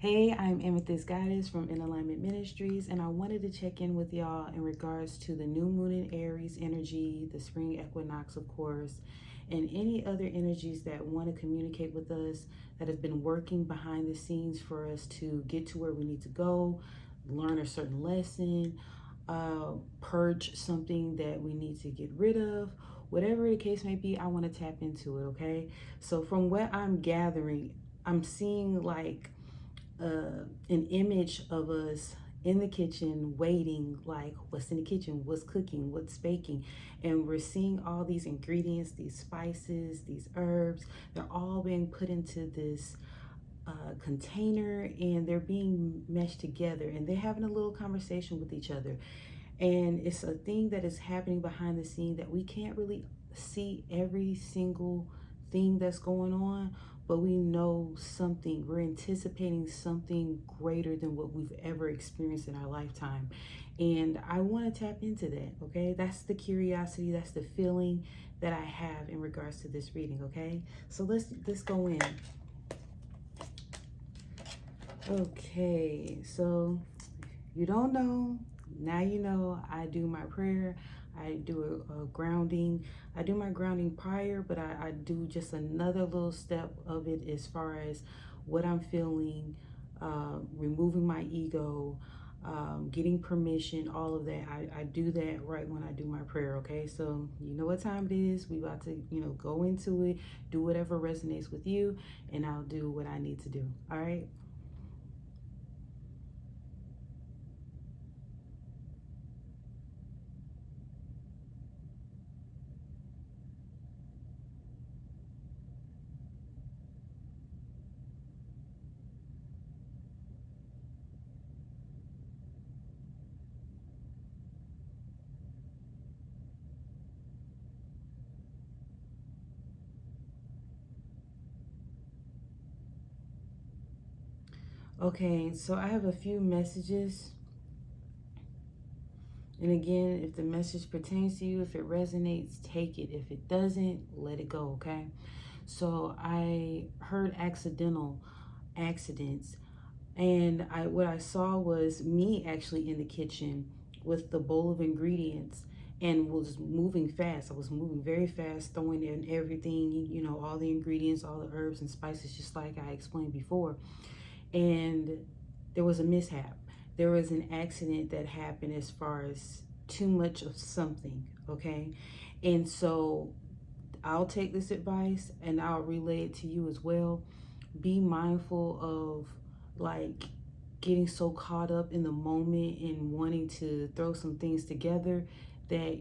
Hey, I'm Amethyst Goddess from InAlignment Ministries, and I wanted to check in with y'all in regards to the new moon in Aries energy, the spring equinox, of course, and any other energies that want to communicate with us that have been working behind the scenes for us to get to where we need to go, learn a certain lesson, purge something that we need to get rid of. Whatever the case may be, I want to tap into it, okay? So from what I'm gathering, I'm seeing like an image of us in the kitchen waiting, like what's in the kitchen, what's cooking, what's baking, and we're seeing all these ingredients, these spices, these herbs, they're all being put into this container, and they're being meshed together, and they're having a little conversation with each other. And it's a thing that is happening behind the scene that we can't really see every single thing that's going on, but we know something. We're anticipating something greater than what we've ever experienced in our lifetime. And I want to tap into that, okay? That's the curiosity, that's the feeling that I have in regards to this reading, okay? So let's go in. Okay, so you don't know, now you know. I do my prayer, I do a grounding. I do my grounding prior, but I do just another little step of it as far as what I'm feeling, removing my ego, getting permission, all of that. I do that right when I do my prayer, okay? So you know what time it is. We about to, go into it, do whatever resonates with you, and I'll do what I need to do, all right? Okay, so I have a few messages. And again, if the message pertains to you, if it resonates, take it. If it doesn't, let it go, okay? So I heard accidents. And what I saw was me actually in the kitchen with the bowl of ingredients and was moving fast. I was moving very fast, throwing in everything, all the ingredients, all the herbs and spices, just like I explained before. And there was a mishap. There was an accident that happened as far as too much of something, okay? And so I'll take this advice and I'll relay it to you as well. Be mindful of like getting so caught up in the moment and wanting to throw some things together that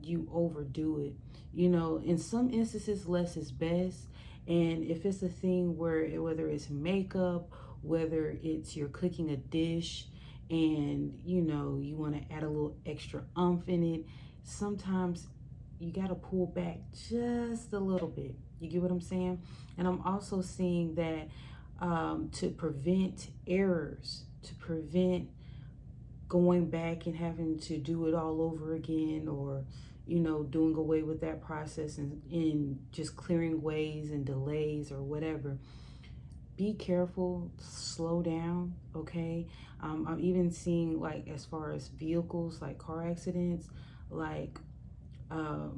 you overdo it. In some instances, less is best. And if it's a thing whether it's makeup, whether it's you're cooking a dish and you want to add a little extra umph in it, sometimes you got to pull back just a little bit. You get what I'm saying? And I'm also seeing that to prevent errors, to prevent going back and having to do it all over again, or doing away with that process and just clearing ways and delays or whatever. Be careful, slow down, okay? I'm even seeing, like, as far as vehicles, like car accidents, like a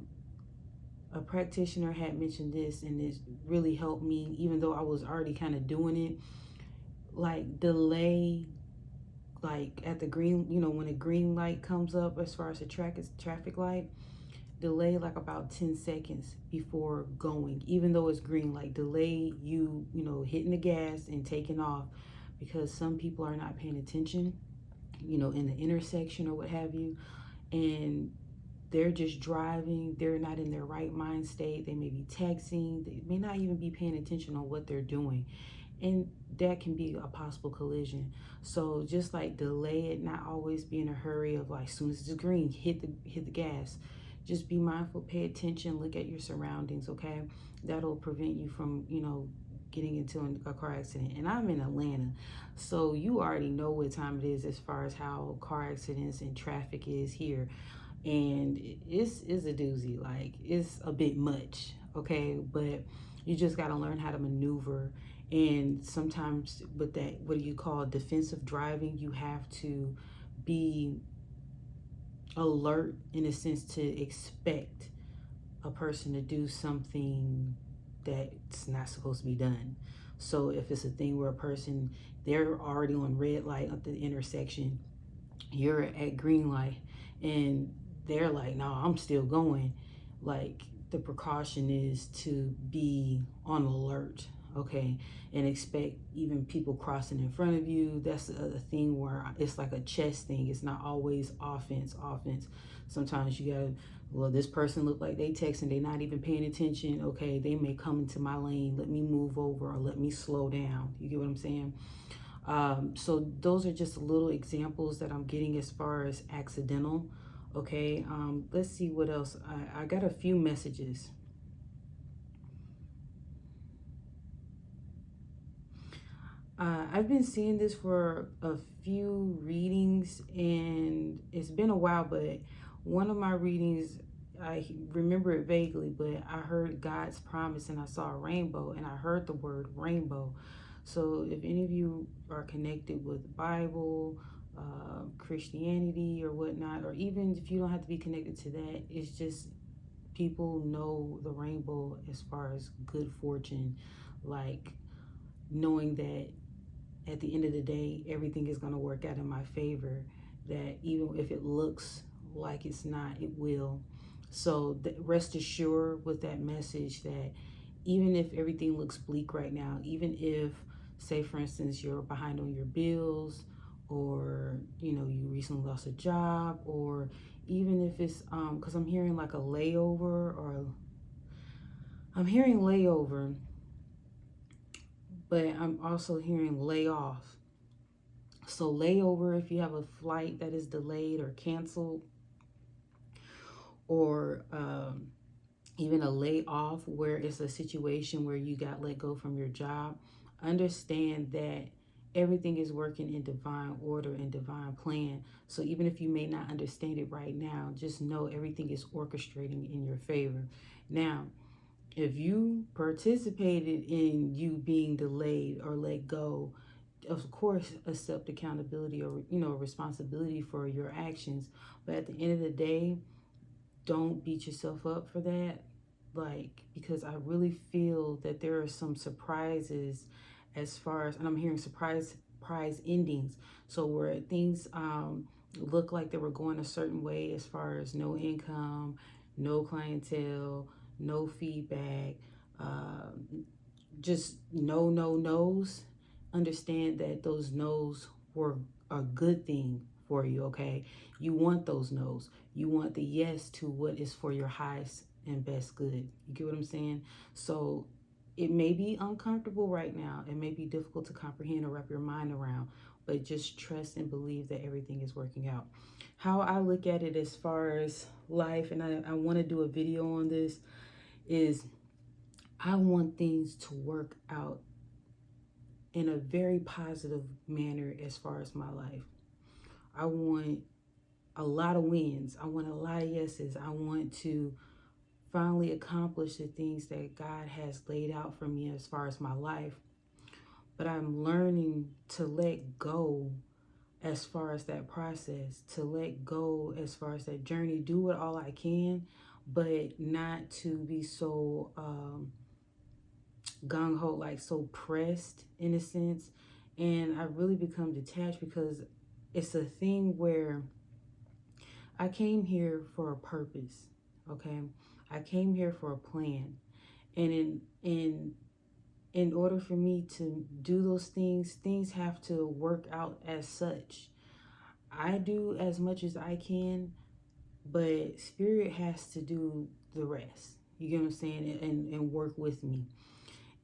practitioner had mentioned this, and it really helped me, even though I was already kind of doing it. Like, delay, like at the green, when a green light comes up, as far as the traffic light, delay like about 10 seconds before going, even though it's green. Like, delay you hitting the gas and taking off, because some people are not paying attention, in the intersection or what have you, and they're just driving. They're not in their right mind state. They may be texting. They may not even be paying attention on what they're doing, and that can be a possible collision. So just like delay it, not always be in a hurry of like, as soon as it's green, hit the gas. Just be mindful, pay attention, look at your surroundings, okay? That'll prevent you from, getting into a car accident. And I'm in Atlanta, so you already know what time it is as far as how car accidents and traffic is here. And it's a doozy. Like, it's a bit much, okay? But you just got to learn how to maneuver And sometimes with that, what do you call defensive driving, you have to be alert in a sense to expect a person to do something that's not supposed to be done. So if it's a thing where a person, they're already on red light at the intersection, you're at green light, and they're like, no, I'm still going. Like, the precaution is to be on alert, okay, and expect even people crossing in front of you. That's a thing where it's like a chess thing. It's not always offense. Sometimes you gotta, well, this person look like they texting, they not even paying attention. Okay, they may come into my lane, let me move over or let me slow down. You get what I'm saying? So those are just little examples that I'm getting as far as accidental. Okay, let's see what else. I got a few messages. I've been seeing this for a few readings, and it's been a while, but one of my readings, I remember it vaguely, but I heard God's promise and I saw a rainbow, and I heard the word rainbow. So if any of you are connected with Bible, Christianity or whatnot, or even if you don't have to be connected to that, it's just people know the rainbow as far as good fortune, like knowing that at the end of the day, everything is going to work out in my favor, that even if it looks like it's not, it will. So rest assured with that message that even if everything looks bleak right now, even if, say for instance, you're behind on your bills, or you recently lost a job, or even if it's because I'm hearing like a layover, or I'm hearing layover, but I'm also hearing layoff. So layover, if you have a flight that is delayed or canceled, or even a layoff where it's a situation where you got let go from your job, understand that everything is working in divine order and divine plan. So even if you may not understand it right now, just know everything is orchestrating in your favor. Now, if you participated in you being delayed or let go, of course accept accountability or responsibility for your actions. But at the end of the day, don't beat yourself up for that. Like, because I really feel that there are some surprises as far as, and I'm hearing surprise endings. So where things look like they were going a certain way, as far as no income, no clientele, no feedback, just no's. Understand that those no's were a good thing for you, okay? You want those no's. You want the yes to what is for your highest and best good. You get what I'm saying? So it may be uncomfortable right now. It may be difficult to comprehend or wrap your mind around, but just trust and believe that everything is working out. How I look at it as far as life, and I want to do a video on this, is I want things to work out in a very positive manner as far as my life. I want a lot of wins. I want a lot of yeses. I want to finally accomplish the things that God has laid out for me as far as my life. But I'm learning to let go as far as that process, to let go as far as that journey, do it all I can, but not to be so gung-ho, like so pressed in a sense. And I really become detached, because it's a thing where I came here for a purpose, okay? I came here for a plan. And in order for me to do those things have to work out as such. I do as much as I can, but spirit has to do the rest. You get what I'm saying? And work with me.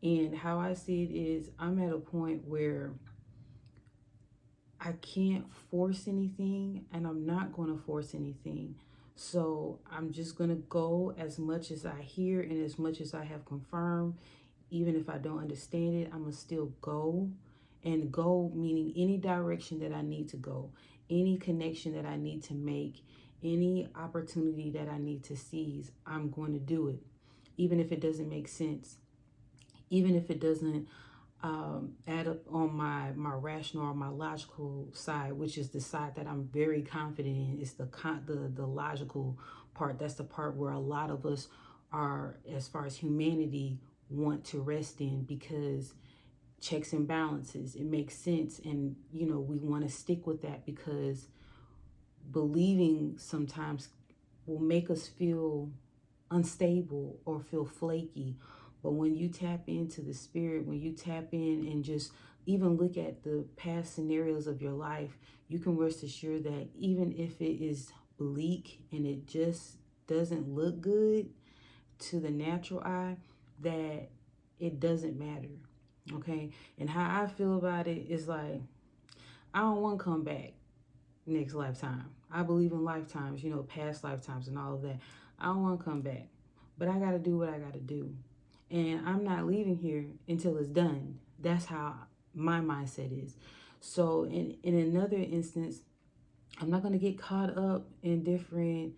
And how I see it is, I'm at a point where I can't force anything, and I'm not going to force anything. So I'm just going to go as much as I hear and as much as I have confirmed. Even if I don't understand it, I'm going to still go. And go meaning any direction that I need to go, any connection that I need to make, any opportunity that I need to seize, I'm going to do it. Even if it doesn't make sense, even if it doesn't add up on my rational or my logical side, which is the side that I'm very confident in. It's the logical part. That's the part where a lot of us are, as far as humanity, want to rest in, because checks and balances, it makes sense, and we want to stick with that, because believing sometimes will make us feel unstable or feel flaky. But when you tap into the spirit, when you tap in and just even look at the past scenarios of your life, you can rest assured that even if it is bleak and it just doesn't look good to the natural eye, that it doesn't matter. Okay? And how I feel about it is like, I don't want to come back next lifetime. I believe in lifetimes, past lifetimes and all of that. I don't want to come back, but I got to do what I got to do. And I'm not leaving here until it's done. That's how my mindset is. So in another instance, I'm not going to get caught up in different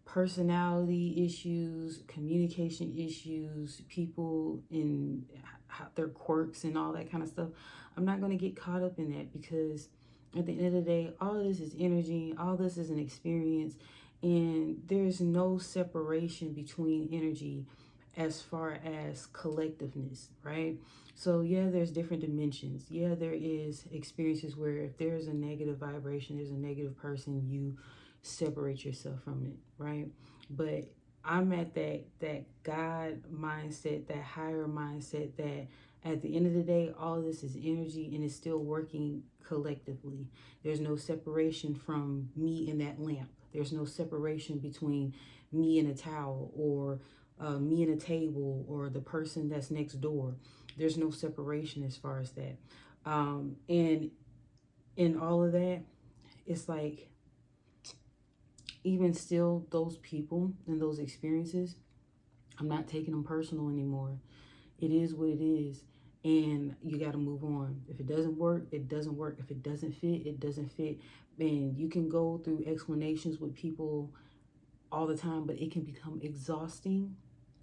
personality issues, communication issues, people in their quirks and all that kind of stuff. I'm not going to get caught up in that, because at the end of the day, all of this is energy, all this is an experience, and there's no separation between energy as far as collectiveness, right? So yeah, there's different dimensions. Yeah, there is experiences where if there's a negative vibration, there's a negative person, you separate yourself from it, right? But I'm at that God mindset, that higher mindset, that at the end of the day, all of this is energy and it's still working collectively. There's no separation from me and that lamp. There's no separation between me and a towel, or me and a table, or the person that's next door. There's no separation as far as that. And in all of that, it's like, even still, those people and those experiences, I'm not taking them personal anymore. It is what it is. And you got to move on. If it doesn't work, it doesn't work. If it doesn't fit, it doesn't fit. And you can go through explanations with people all the time, but it can become exhausting.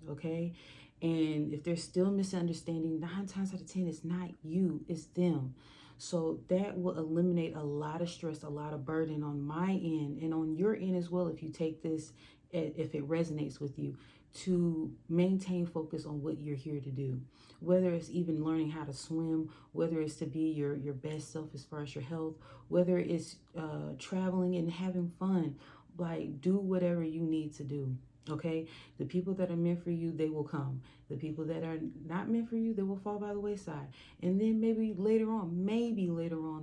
Okay. And if there's still misunderstanding, 9 times out of 10, it's not you, it's them. So that will eliminate a lot of stress, a lot of burden on my end and on your end as well, if you take this, if it resonates with you, to maintain focus on what you're here to do. Whether it's even learning how to swim, whether it's to be your best self as far as your health, whether it's traveling and having fun, like, do whatever you need to do. Okay, the people that are meant for you, they will come. The people that are not meant for you, they will fall by the wayside. And then maybe later on,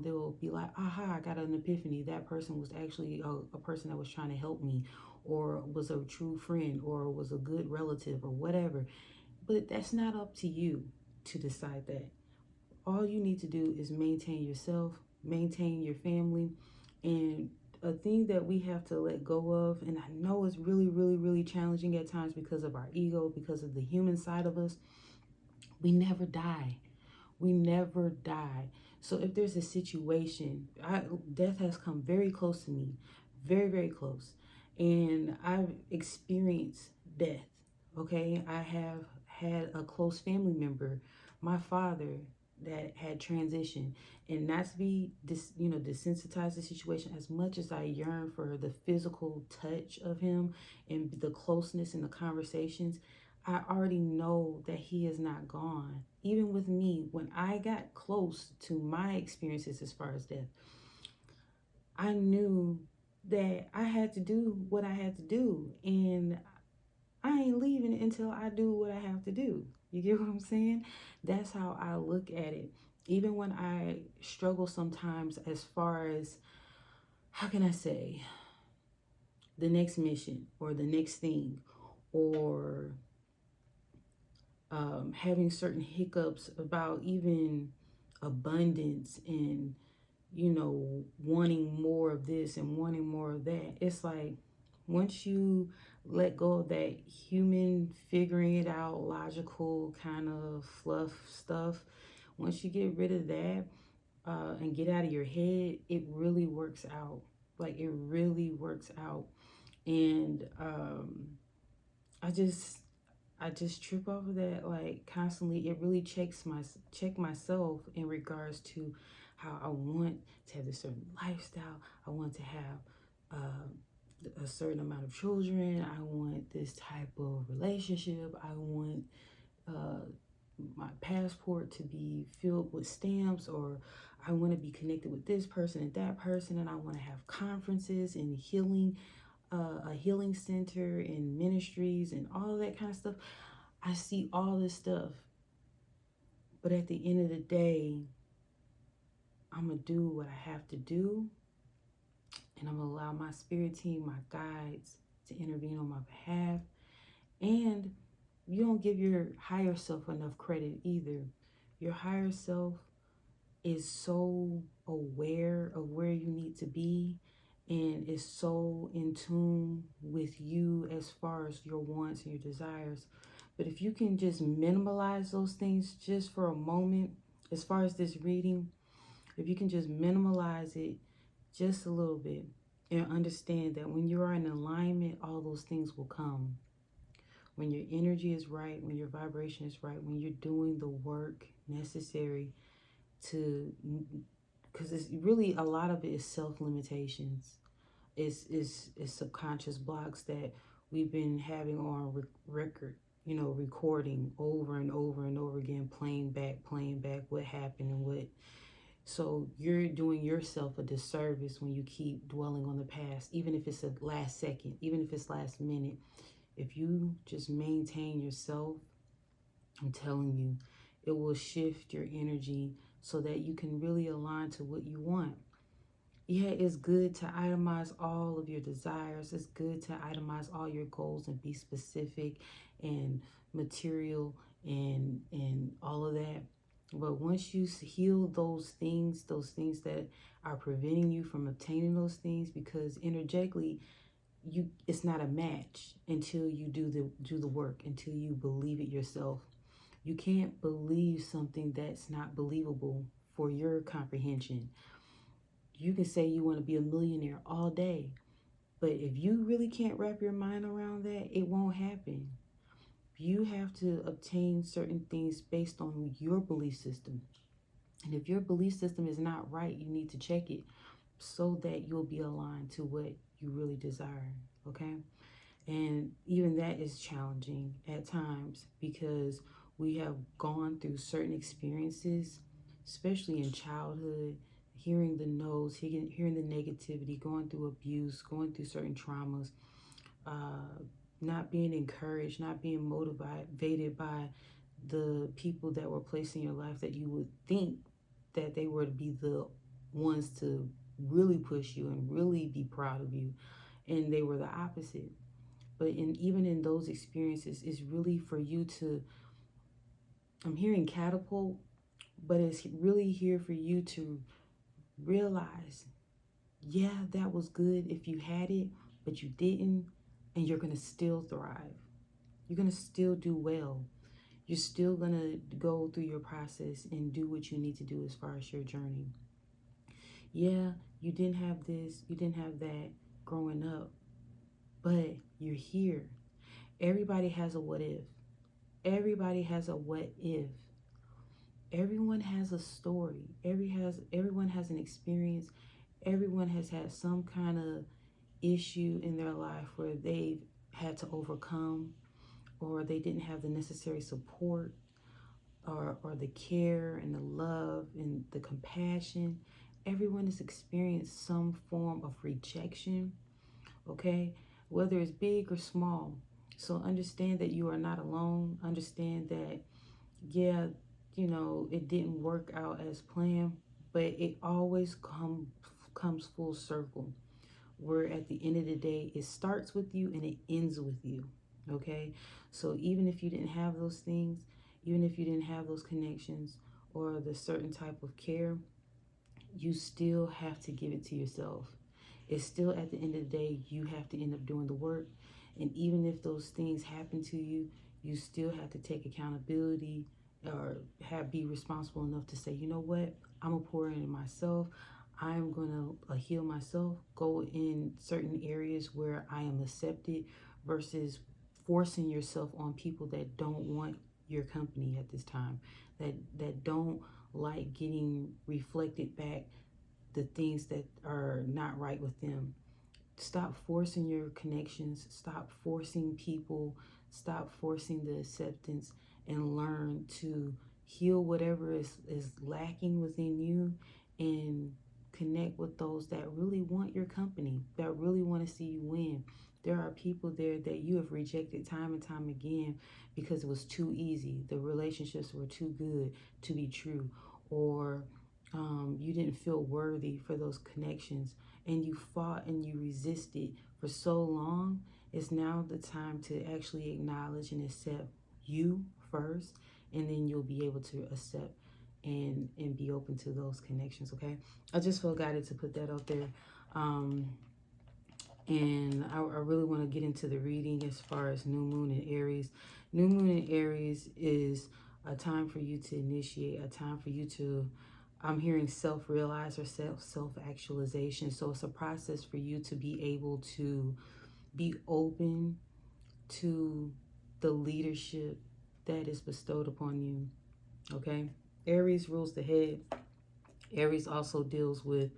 they will be like, aha, I got an epiphany. That person was actually a person that was trying to help me, or was a true friend, or was a good relative, or whatever. But that's not up to you to decide that. All you need to do is maintain yourself, maintain your family, and a thing that we have to let go of, and I know it's really, really, really challenging at times because of our ego, because of the human side of us, we never die. We never die. So if there's a situation, death has come very close to me, very, very close. And I've experienced death, okay? I have had a close family member, my father, that had transitioned. And not to be desensitized to the situation, as much as I yearn for the physical touch of him and the closeness in the conversations, I already know that he is not gone. Even with me, when I got close to my experiences as far as death, I knew that I had to do what I had to do. And I ain't leaving until I do what I have to do. You get what I'm saying? That's how I look at it. Even when I struggle sometimes as far as, how can I say, the next mission or the next thing, or having certain hiccups about even abundance and, wanting more of this and wanting more of that. It's like, once you let go of that human figuring it out, logical kind of fluff stuff, once you get rid of that and get out of your head, it really works out. Like, it really works out. And I just, I just trip over that like constantly. It really check myself in regards to how I want to have a certain lifestyle. I want to have a certain amount of children. I want this type of relationship. I want uh, my passport to be filled with stamps, or I want to be connected with this person and that person, and I want to have conferences and healing, a healing center and ministries and all of that kind of stuff. I see all this stuff, but at the end of the day, I'm gonna do what I have to do, and I'm gonna allow my spirit team, my guides, to intervene on my behalf. And you don't give your higher self enough credit either. Your higher self is so aware of where you need to be and is so in tune with you as far as your wants and your desires. But if you can just minimalize those things just for a moment, as far as this reading, if you can just minimalize it just a little bit and understand that when you are in alignment, all those things will come. When your energy is right, when your vibration is right, when you're doing the work necessary to, because it's really a lot of it is self-limitations. It's subconscious blocks that we've been having on record, recording over and over and over again, playing back what happened and what. So you're doing yourself a disservice when you keep dwelling on the past, even if it's a last second, even if it's last minute. If you just maintain yourself, I'm telling you, it will shift your energy so that you can really align to what you want. Yeah, it's good to itemize all of your desires. It's good to itemize all your goals and be specific and material and all of that. But once you heal those things that are preventing you from obtaining those things, because energetically it's not a match until you do the work, until you believe it yourself. You can't believe something that's not believable for your comprehension. You can say you want to be a millionaire all day, but if you really can't wrap your mind around that, it won't happen. You have to obtain certain things based on your belief system. And if your belief system is not right, you need to check it so that you'll be aligned to what you really desire. Okay? And even that is challenging at times because we have gone through certain experiences, especially in childhood, hearing the no's, hearing the negativity, going through abuse, going through certain traumas, not being encouraged, not being motivated by the people that were placed in your life that you would think that they were to be the ones to really push you and really be proud of you. And they were the opposite. But even in those experiences, it's really for you to, I'm hearing catapult, but it's really here for you to realize, yeah, that was good if you had it, but you didn't, and you're going to still thrive. You're going to still do well. You're still going to go through your process and do what you need to do as far as your journey. Yeah, you didn't have this, you didn't have that growing up, but you're here. Everybody has a what if. Everybody has a what if. Everyone has a story. Everyone has an experience. Everyone has had some kind of issue in their life where they've had to overcome, or they didn't have the necessary support, or the care and the love and the compassion. Everyone has experienced some form of rejection, okay? Whether it's big or small. So understand that you are not alone. Understand that, yeah, it didn't work out as planned, but it always comes full circle. Where at the end of the day, it starts with you and it ends with you, okay? So even if you didn't have those things, even if you didn't have those connections or the certain type of care, you still have to give it to yourself. It's still at the end of the day, you have to end up doing the work. And even if those things happen to you, you still have to take accountability or be responsible enough to say, you know what, I'm gonna pour into myself. I'm gonna heal myself, go in certain areas where I am accepted versus forcing yourself on people that don't want your company at this time, that don't like getting reflected back the things that are not right with them. Stop forcing your connections, stop forcing people, stop forcing the acceptance, and learn to heal whatever is lacking within you, and connect with those that really want your company, that really want to see you win. There are people there that you have rejected time and time again because it was too easy. The relationships were too good to be true, or you didn't feel worthy for those connections, and you fought and you resisted for so long. It's now the time to actually acknowledge and accept you first, and then you'll be able to accept and be open to those connections. Okay, I just felt guided to put that out there. And I really want to get into the reading as far as new moon in Aries. New moon in Aries is a time for you to initiate, a time for you to, I'm hearing self-realize or self-actualization. So it's a process for you to be able to be open to the leadership that is bestowed upon you. Okay, Aries rules the head. Aries also deals with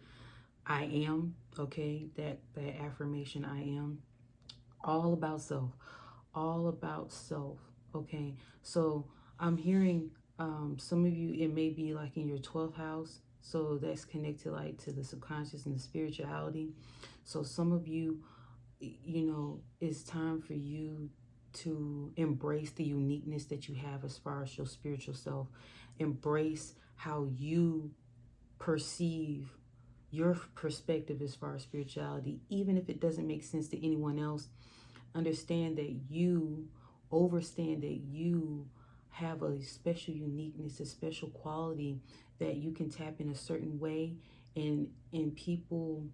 I am. Okay, that affirmation, I am, all about self, all about self. Okay, so I'm hearing some of you, it may be like in your 12th house, so that's connected like to the subconscious and the spirituality. So some of you, you know, it's time for you to embrace the uniqueness that you have as far as your spiritual self. Embrace how you perceive your perspective as far as spirituality, even if it doesn't make sense to anyone else. Understand that you overstand that you have a special uniqueness, a special quality that you can tap in a certain way, and people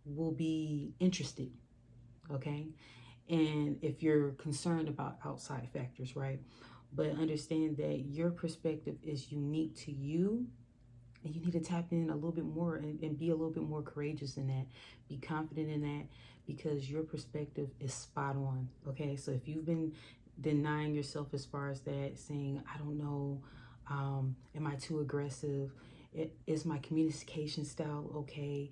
will be interested. Okay, and if you're concerned about outside factors, right? But understand that your perspective is unique to you, and you need to tap in a little bit more, and be a little bit more courageous in that. Be confident in that, because your perspective is spot on. Okay, so if you've been denying yourself as far as that, saying, I don't know, am I too aggressive? Is my communication style okay?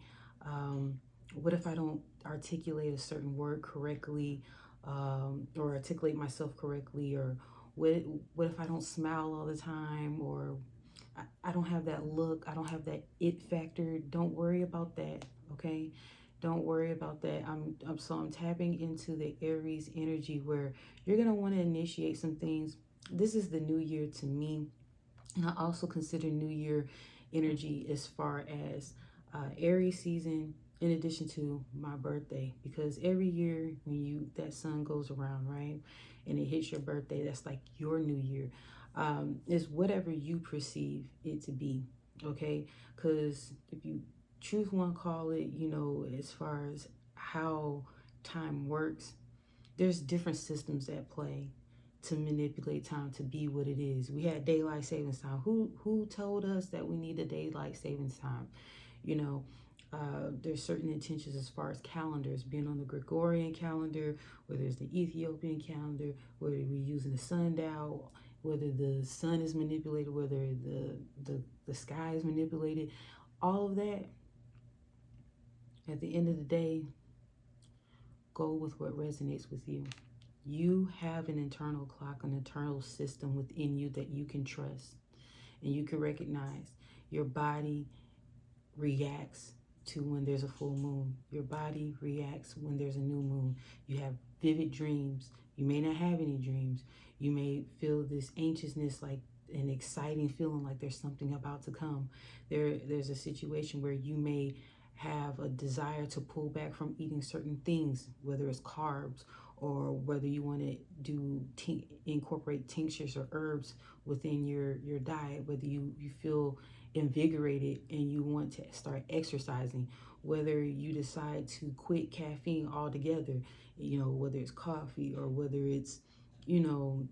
What if I don't articulate a certain word correctly, or articulate myself correctly? Or what if I don't smile all the time? Or I don't have that look, I don't have that it factor. Don't worry about that, okay? Don't worry about that. I'm tapping into the Aries energy, where you're gonna want to initiate some things. This is the new year to me, and I also consider new year energy as far as Aries season, in addition to my birthday, because every year when that sun goes around, right, and it hits your birthday, that's like your new year. Is whatever you perceive it to be. Okay, because if you truth want to call it, you know, as far as how time works, there's different systems at play to manipulate time to be what it is. We had daylight savings time. Who told us that we need a daylight savings time? You know, there's certain intentions as far as calendars, being on the Gregorian calendar, whether it's the Ethiopian calendar, whether we're using the sundial, whether the sun is manipulated, whether the sky is manipulated. All of that, at the end of the day, go with what resonates with you. You have an internal clock, an internal system within you that you can trust, and you can recognize. Your body reacts to when there's a full moon. Your body reacts when there's a new moon. You have vivid dreams. You may not have any dreams. You may feel this anxiousness, like an exciting feeling like there's something about to come. There's a situation where you may have a desire to pull back from eating certain things, whether it's carbs, or whether you want to incorporate tinctures or herbs within your diet, whether you feel invigorated and you want to start exercising, whether you decide to quit caffeine altogether, you know, whether it's coffee or whether it's, you know,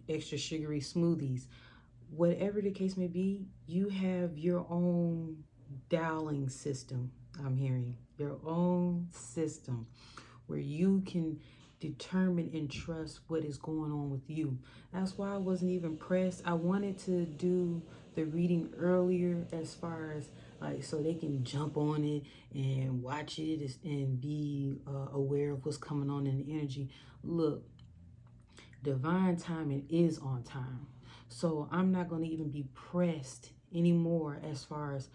extra sugary smoothies. Whatever the case may be, you have your own dialing system. I'm hearing your own system where you can determine and trust what is going on with you. That's why I wasn't even pressed. I wanted to do the reading earlier, as far as like, so they can jump on it and watch it and be aware of what's coming on in the energy. Look, divine timing is on time. So I'm not going to even be pressed anymore as far as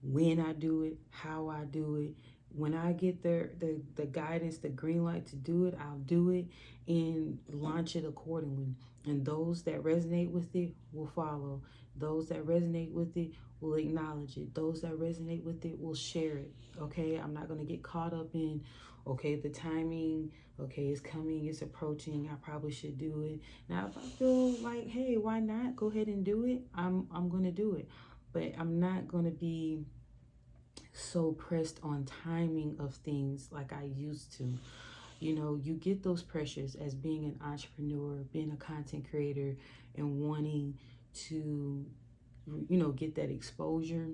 when I do it, how I do it. When I get the guidance, the green light to do it, I'll do it and launch it accordingly. And those that resonate with it will follow. Those that resonate with it will acknowledge it. Those that resonate with it will share it. Okay, I'm not going to get caught up in, okay, the timing, okay, it's coming, it's approaching, I probably should do it. Now, if I feel like, hey, why not? Go ahead and do it. I'm going to do it. But I'm not going to be so pressed on timing of things like I used to. You know, you get those pressures as being an entrepreneur, being a content creator, and wanting to, you know, get that exposure.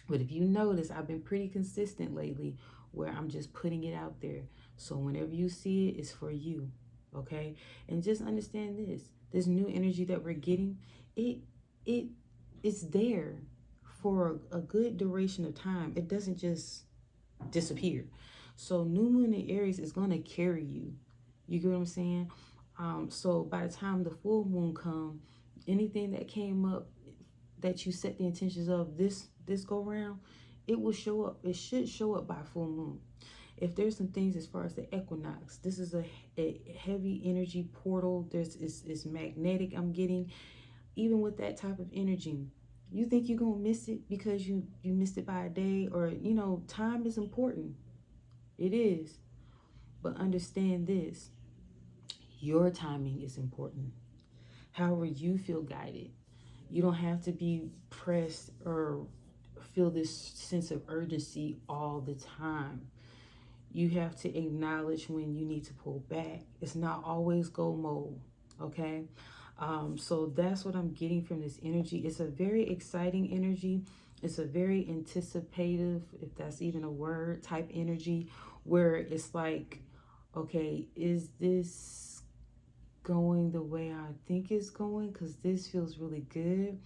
But if you notice, I've been pretty consistent lately where I'm just putting it out there. So whenever you see it, it's for you. Okay? And just understand this new energy that we're getting, it's there for a good duration of time. It doesn't just disappear. So new moon in Aries is going to carry you. You get what I'm saying? So by the time the full moon comes, anything that came up that you set the intentions of this go round, it will show up. It should show up by full moon. If there's some things as far as the equinox, this is a heavy energy portal. It's magnetic, I'm getting. Even with that type of energy, you think you're gonna miss it because you missed it by a day, or you know, time is important. It is. But understand this, your timing is important. However you feel guided. You don't have to be pressed or feel this sense of urgency all the time. You have to acknowledge when you need to pull back. It's not always go mode, okay? So that's what I'm getting from this energy. It's a very exciting energy. It's a very anticipative, if that's even a word, type energy, where it's like, okay, is this going the way I think it's going? Because this feels really good.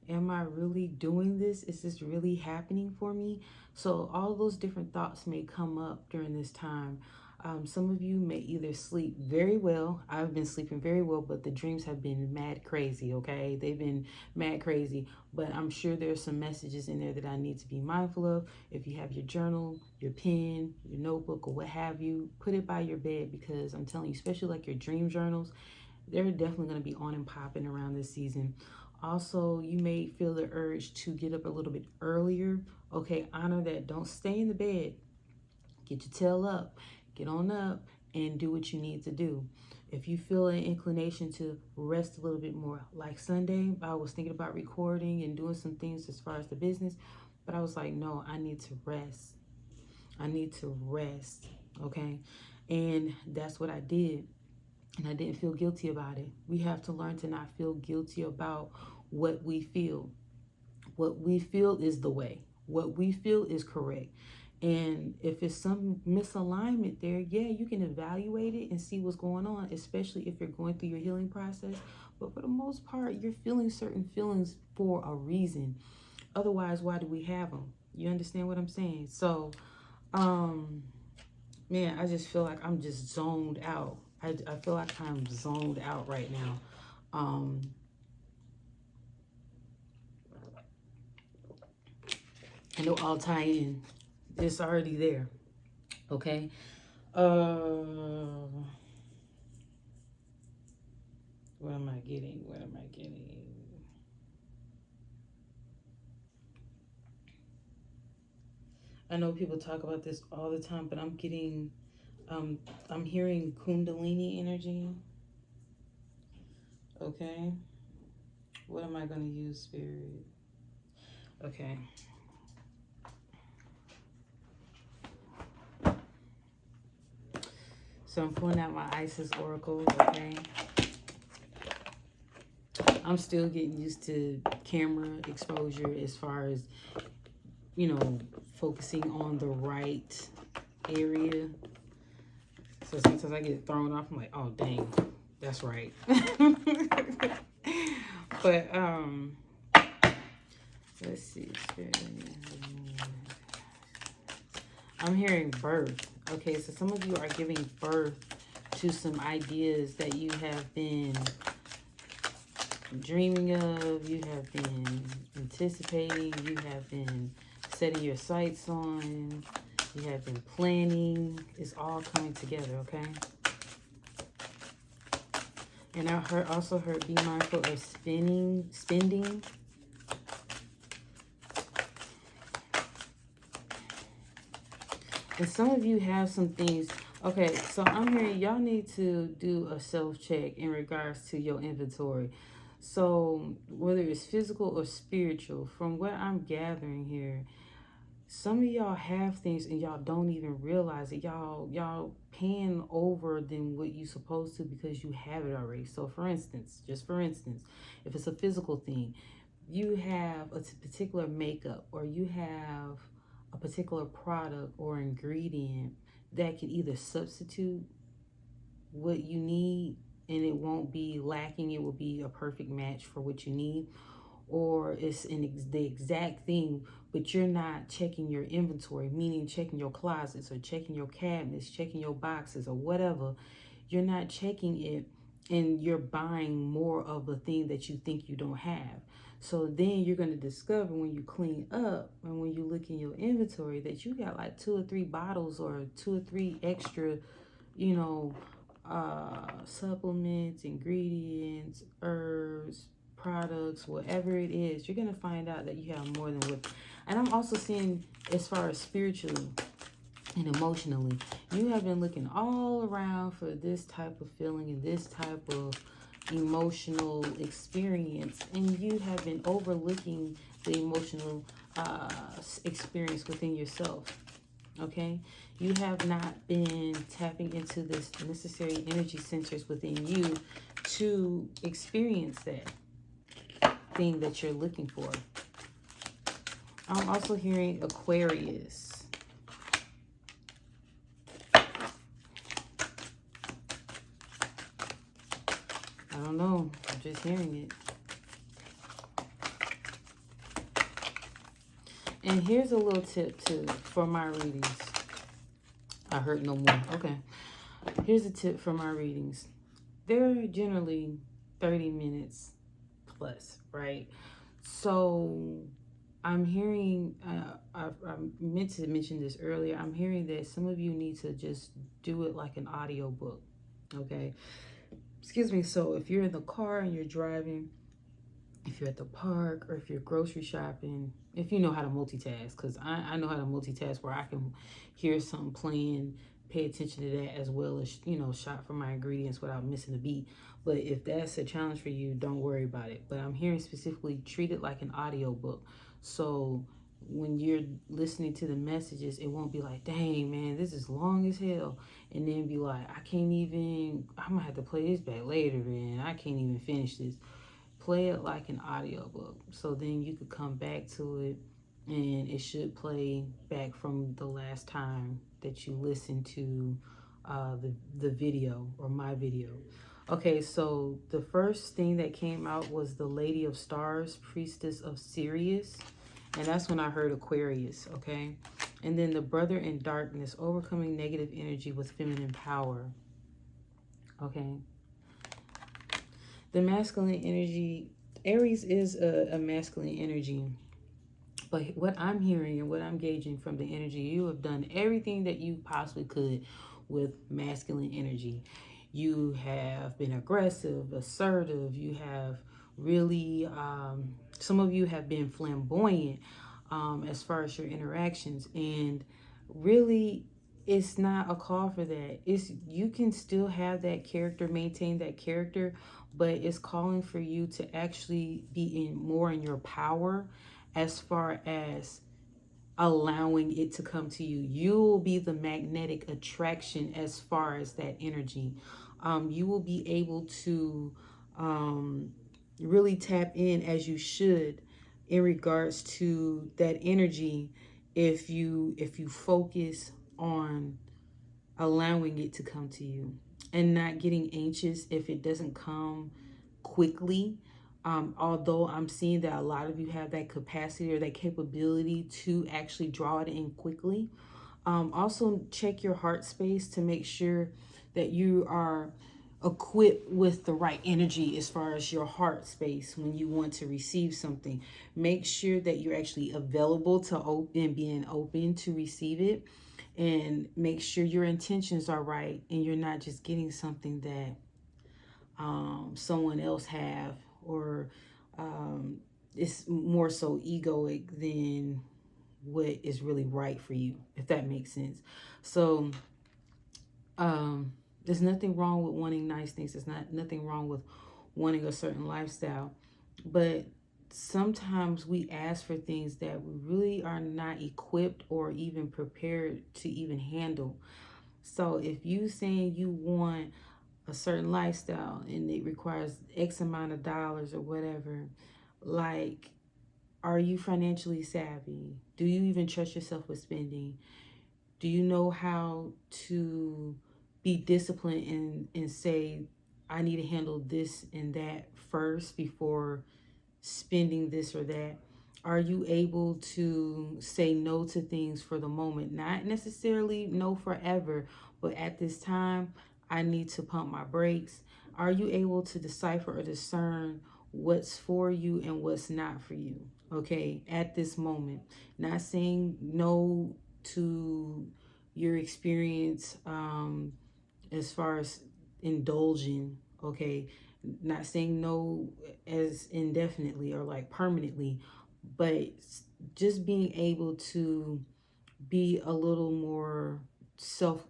Am I really doing this? Is this really happening for me? So all those different thoughts may come up during this time. Some of you may either sleep very well. I've been sleeping very well, but the dreams have been mad crazy, okay? They've been mad crazy, but I'm sure there's some messages in there that I need to be mindful of. If you have your journal, your pen, your notebook, or what have you, put it by your bed, because I'm telling you, especially like your dream journals, they're definitely going to be on and popping around this season. Also, you may feel the urge to get up a little bit earlier. Okay, honor that. Don't stay in the bed. Get your tail up. Get on up and do what you need to do. If you feel an inclination to rest a little bit more, like Sunday, I was thinking about recording and doing some things as far as the business, but I was like, no, I need to rest. I need to rest, okay? And that's what I did. And I didn't feel guilty about it. We have to learn to not feel guilty about what we feel. What we feel is the way. What we feel is correct. And if it's some misalignment there, yeah, you can evaluate it and see what's going on, especially if you're going through your healing process. But for the most part, you're feeling certain feelings for a reason. Otherwise, why do we have them? You understand what I'm saying? So, man, I just feel like I'm just zoned out. I feel like I'm zoned out right now. And it'll all tie in. It's already there. Okay. What am I getting? What am I getting? I know people talk about this all the time, but I'm getting, I'm hearing Kundalini energy. Okay. What am I going to use, Spirit? Okay. So I'm pulling out my Isis oracles, okay? I'm still getting used to camera exposure as far as, you know, focusing on the right area. So sometimes I get thrown off. I'm like, oh dang, that's right. But let's see. I'm hearing birth. Okay, so some of you are giving birth to some ideas that you have been dreaming of, you have been anticipating, you have been setting your sights on, you have been planning. It's all coming together, okay? And I also heard be mindful of spending. And some of you have some things. Okay, so I'm hearing y'all need to do a self-check in regards to your inventory. So whether it's physical or spiritual, from what I'm gathering here, some of y'all have things and y'all don't even realize it. Y'all paying over than what you supposed to because you have it already. So for instance, just for instance, if it's a physical thing, you have a particular makeup or you have a particular product or ingredient that can either substitute what you need and it won't be lacking, it will be a perfect match for what you need, or it's the exact thing, but you're not checking your inventory, meaning checking your closets or checking your cabinets, checking your boxes or whatever. You're not checking it, and you're buying more of a thing that you think you don't have. So then you're going to discover when you clean up and when you look in your inventory that you got like 2 or 3 bottles or 2 or 3 extra, you know, supplements, ingredients, herbs, products, whatever it is. You're going to find out that you have more than what. And I'm also seeing, as far as spiritually and emotionally, you have been looking all around for this type of feeling and this type of emotional experience, and you have been overlooking the emotional experience within yourself. Okay, you have not been tapping into this necessary energy centers within you to experience that thing that you're looking for. I'm also hearing Aquarius. I don't know. I'm just hearing it. And here's a little tip too for my readings. I heard no more. Okay. Here's a tip for my readings. They're generally 30 minutes plus, right? So I'm hearing, I meant to mention this earlier. I'm hearing that some of you need to just do it like an audio book. Okay. Excuse me. So if you're in the car and you're driving, if you're at the park, or if you're grocery shopping, if you know how to multitask, because I know how to multitask where I can hear something playing, pay attention to that, as well as, you know, shop for my ingredients without missing a beat. But if that's a challenge for you, don't worry about it. But I'm hearing specifically treat it like an audio book. So when you're listening to the messages, it won't be like, dang, man, this is long as hell. And then be like, I'm going to have to play this back later, man. I can't even finish this. Play it like an audiobook, so then you could come back to it and it should play back from the last time that you listened to the video or my video. Okay, so the first thing that came out was the Lady of Stars, Priestess of Sirius, and that's when I heard Aquarius. Okay, and then the Brother in Darkness, overcoming negative energy with feminine power. Okay, the masculine energy, Aries is a masculine energy. But what I'm hearing and what I'm gauging from the energy, you have done everything that you possibly could with masculine energy. You have been aggressive, assertive. You have really, some of you have been flamboyant as far as your interactions. And really, it's not a call for that. It's, you can still have that character, maintain that character, but it's calling for you to actually be more in your power as far as allowing it to come to you. You will be the magnetic attraction as far as that energy. You will be able to really tap in as you should in regards to that energy if you focus on allowing it to come to you and not getting anxious if it doesn't come quickly. Although I'm seeing that a lot of you have that capacity or that capability to actually draw it in quickly. Also, check your heart space to make sure that you are equipped with the right energy as far as your heart space when you want to receive something. Make sure that you're actually available to open, being open to receive it, and make sure your intentions are right and you're not just getting something that someone else have, or it's more so egoic than what is really right for you, if that makes sense. So there's nothing wrong with wanting nice things. There's nothing wrong with wanting a certain lifestyle, but sometimes we ask for things that we really are not equipped or even prepared to even handle. So if you saying you want a certain lifestyle and it requires X amount of dollars or whatever, like, are you financially savvy? Do you even trust yourself with spending? Do you know how to be disciplined and say, I need to handle this and that first before spending this or that? Are you able to say no to things for the moment? Not necessarily no forever, but at this time, I need to pump my brakes. Are you able to decipher or discern what's for you and what's not for you? Okay, at this moment, not saying no to your experience as far as indulging, okay, not saying no as indefinitely or like permanently, but just being able to be a little more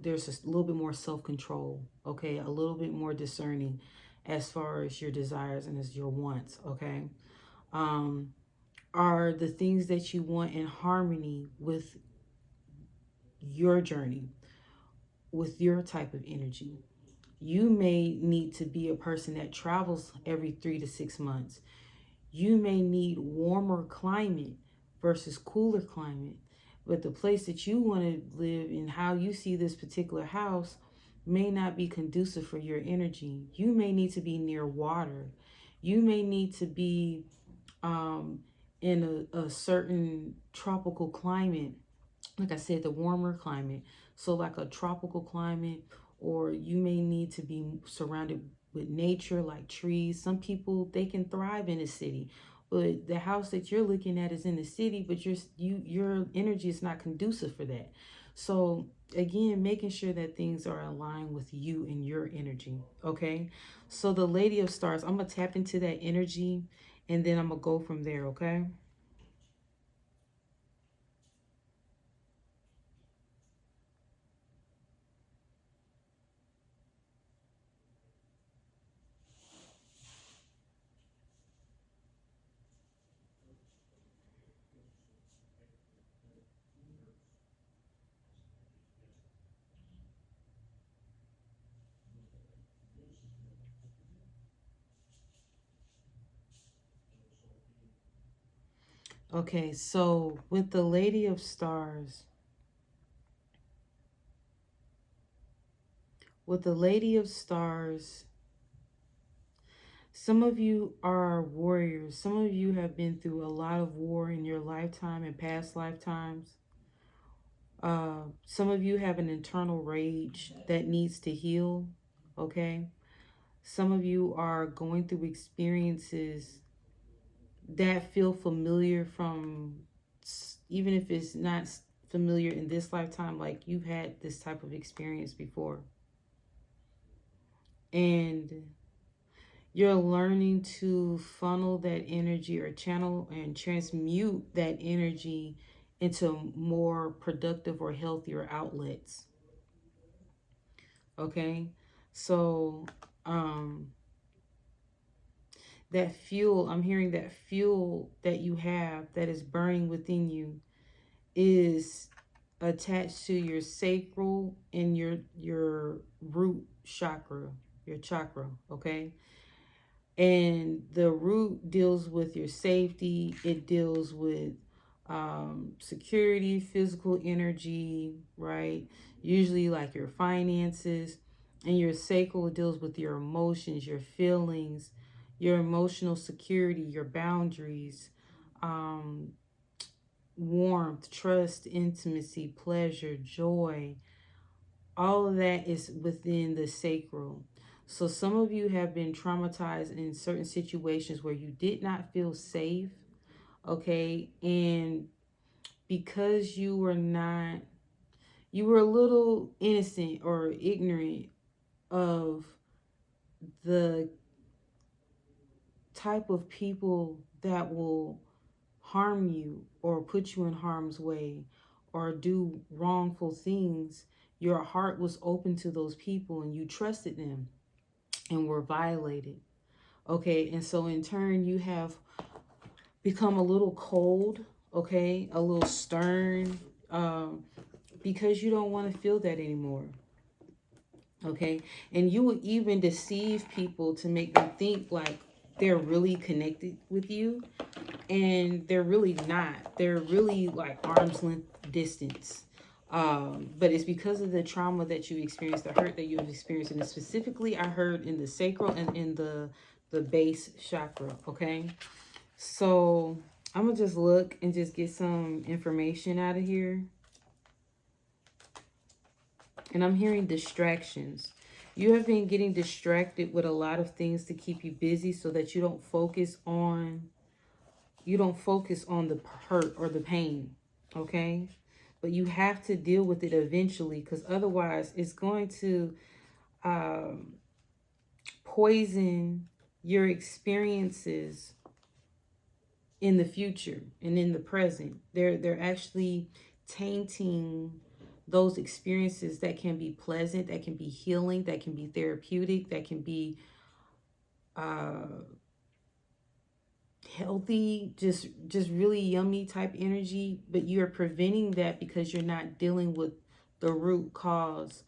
there's a little bit more self-control, okay, a little bit more discerning as far as your desires and as your wants, okay. um are the things that you want in harmony with your journey, with your type of energy? You may need to be a person that travels every 3 to 6 months. You may need warmer climate versus cooler climate. But the place that you want to live and how you see this particular house may not be conducive for your energy. You may need to be near water. You may need to be in a certain tropical climate, like I said, the warmer climate. So like a tropical climate, or you may need to be surrounded with nature, like trees. Some people, they can thrive in a city, but the house that you're looking at is in the city, but your energy is not conducive for that. So again, making sure that things are aligned with you and your energy. Okay, so the Lady of Stars, I'm gonna tap into that energy and then I'm gonna go from there. Okay. Okay, so with the Lady of Stars, with the Lady of Stars, some of you are warriors. Some of you have been through a lot of war in your lifetime and past lifetimes. Some of you have an internal rage that needs to heal. Okay. Some of you are going through experiences that feel familiar from, even if it's not familiar in this lifetime, like you've had this type of experience before. And you're learning to funnel that energy or channel and transmute that energy into more productive or healthier outlets. Okay. So that fuel, I'm hearing that fuel that you have that is burning within you is attached to your sacral and your root chakra, your chakra. Okay. And the root deals with your safety. It deals with security, physical energy, right? Usually like your finances, and your sacral deals with your emotions, your feelings, your emotional security, your boundaries, um, warmth, trust, intimacy, pleasure, joy. All of that is within the sacral. So some of you have been traumatized in certain situations where you did not feel safe, okay? And because you were a little innocent or ignorant of the type of people that will harm you or put you in harm's way or do wrongful things, your heart was open to those people and you trusted them and were violated. Okay, and so in turn, you have become a little cold, okay, a little stern, because you don't want to feel that anymore. Okay, and you will even deceive people to make them think like they're really connected with you, and they're really not. They're really like arm's length distance. But it's because of the trauma that you experienced, the hurt that you have experienced, and specifically I heard in the sacral and in the base chakra. Okay, so I'm gonna just look and just get some information out of here. And I'm hearing distractions. You have been getting distracted with a lot of things to keep you busy so that you don't focus on the hurt or the pain, okay? But you have to deal with it eventually, because otherwise it's going to um, poison your experiences in the future and in the present. They're actually tainting those experiences that can be pleasant, that can be healing, that can be therapeutic, that can be uh, healthy, just really yummy type energy. But you're preventing that because you're not dealing with the root cause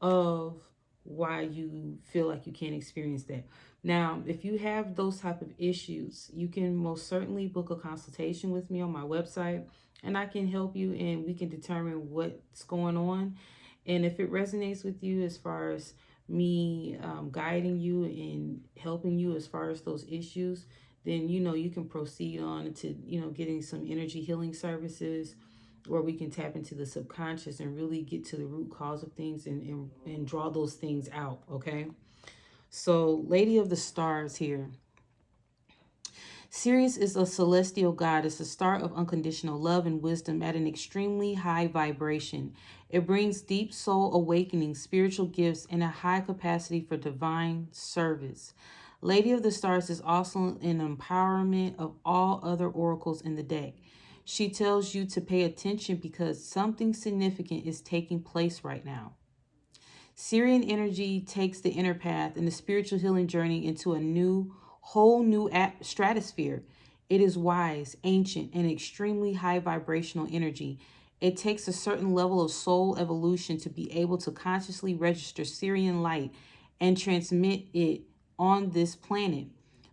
of why you feel like you can't experience that. Now, if you have those type of issues, you can most certainly book a consultation with me on my website, and I can help you and we can determine what's going on. And if it resonates with you as far as me guiding you and helping you as far as those issues, then you can proceed on to getting some energy healing services, where we can tap into the subconscious and really get to the root cause of things and draw those things out. Okay, so Lady of the Stars here. Sirius is a celestial goddess, a star of unconditional love and wisdom at an extremely high vibration. It brings deep soul awakening, spiritual gifts, and a high capacity for divine service. Lady of the Stars is also an empowerment of all other oracles in the deck. She tells you to pay attention because something significant is taking place right now. Syrian energy takes the inner path and the spiritual healing journey into a whole new stratosphere. It is wise, ancient, and extremely high vibrational energy. It takes a certain level of soul evolution to be able to consciously register Syrian light and transmit it on this planet.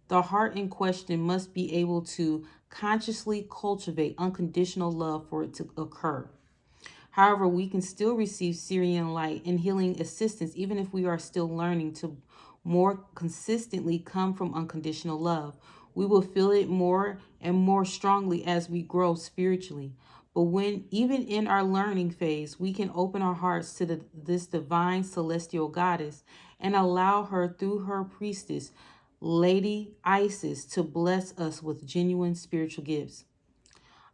The heart in question must be able to consciously cultivate unconditional love for it to occur. However, we can still receive Syrian light and healing assistance even if we are still learning to more consistently come from unconditional love. We will feel it more and more strongly as we grow spiritually. But when even in our learning phase, we can open our hearts to this divine celestial goddess and allow her through her priestess, Lady Isis, to bless us with genuine spiritual gifts.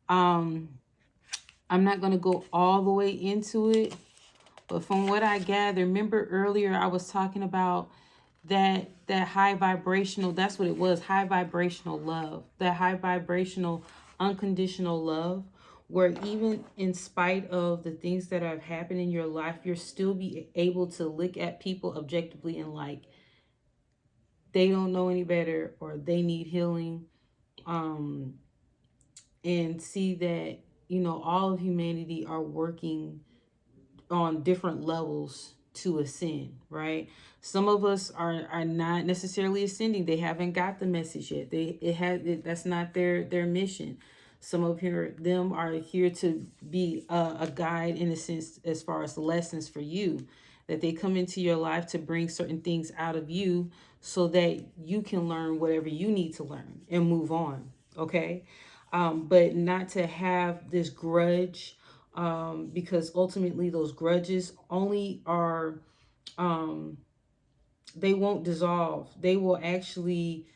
I'm not going to go all the way into it, but from what I gather, remember earlier I was talking about that high vibrational, that's what it was, high vibrational love, that high vibrational unconditional love, where even in spite of the things that have happened in your life, you're still be able to look at people objectively and like they don't know any better or they need healing, um and see that all of humanity are working on different levels to ascend, right? Some of us are not necessarily ascending. They haven't got the message yet. That's not their mission. Some of them are here to be a guide, in a sense, as far as lessons for you, that they come into your life to bring certain things out of you so that you can learn whatever you need to learn and move on. Okay. But not to have this grudge, because ultimately those grudges only are, um, they won't dissolve. They will actually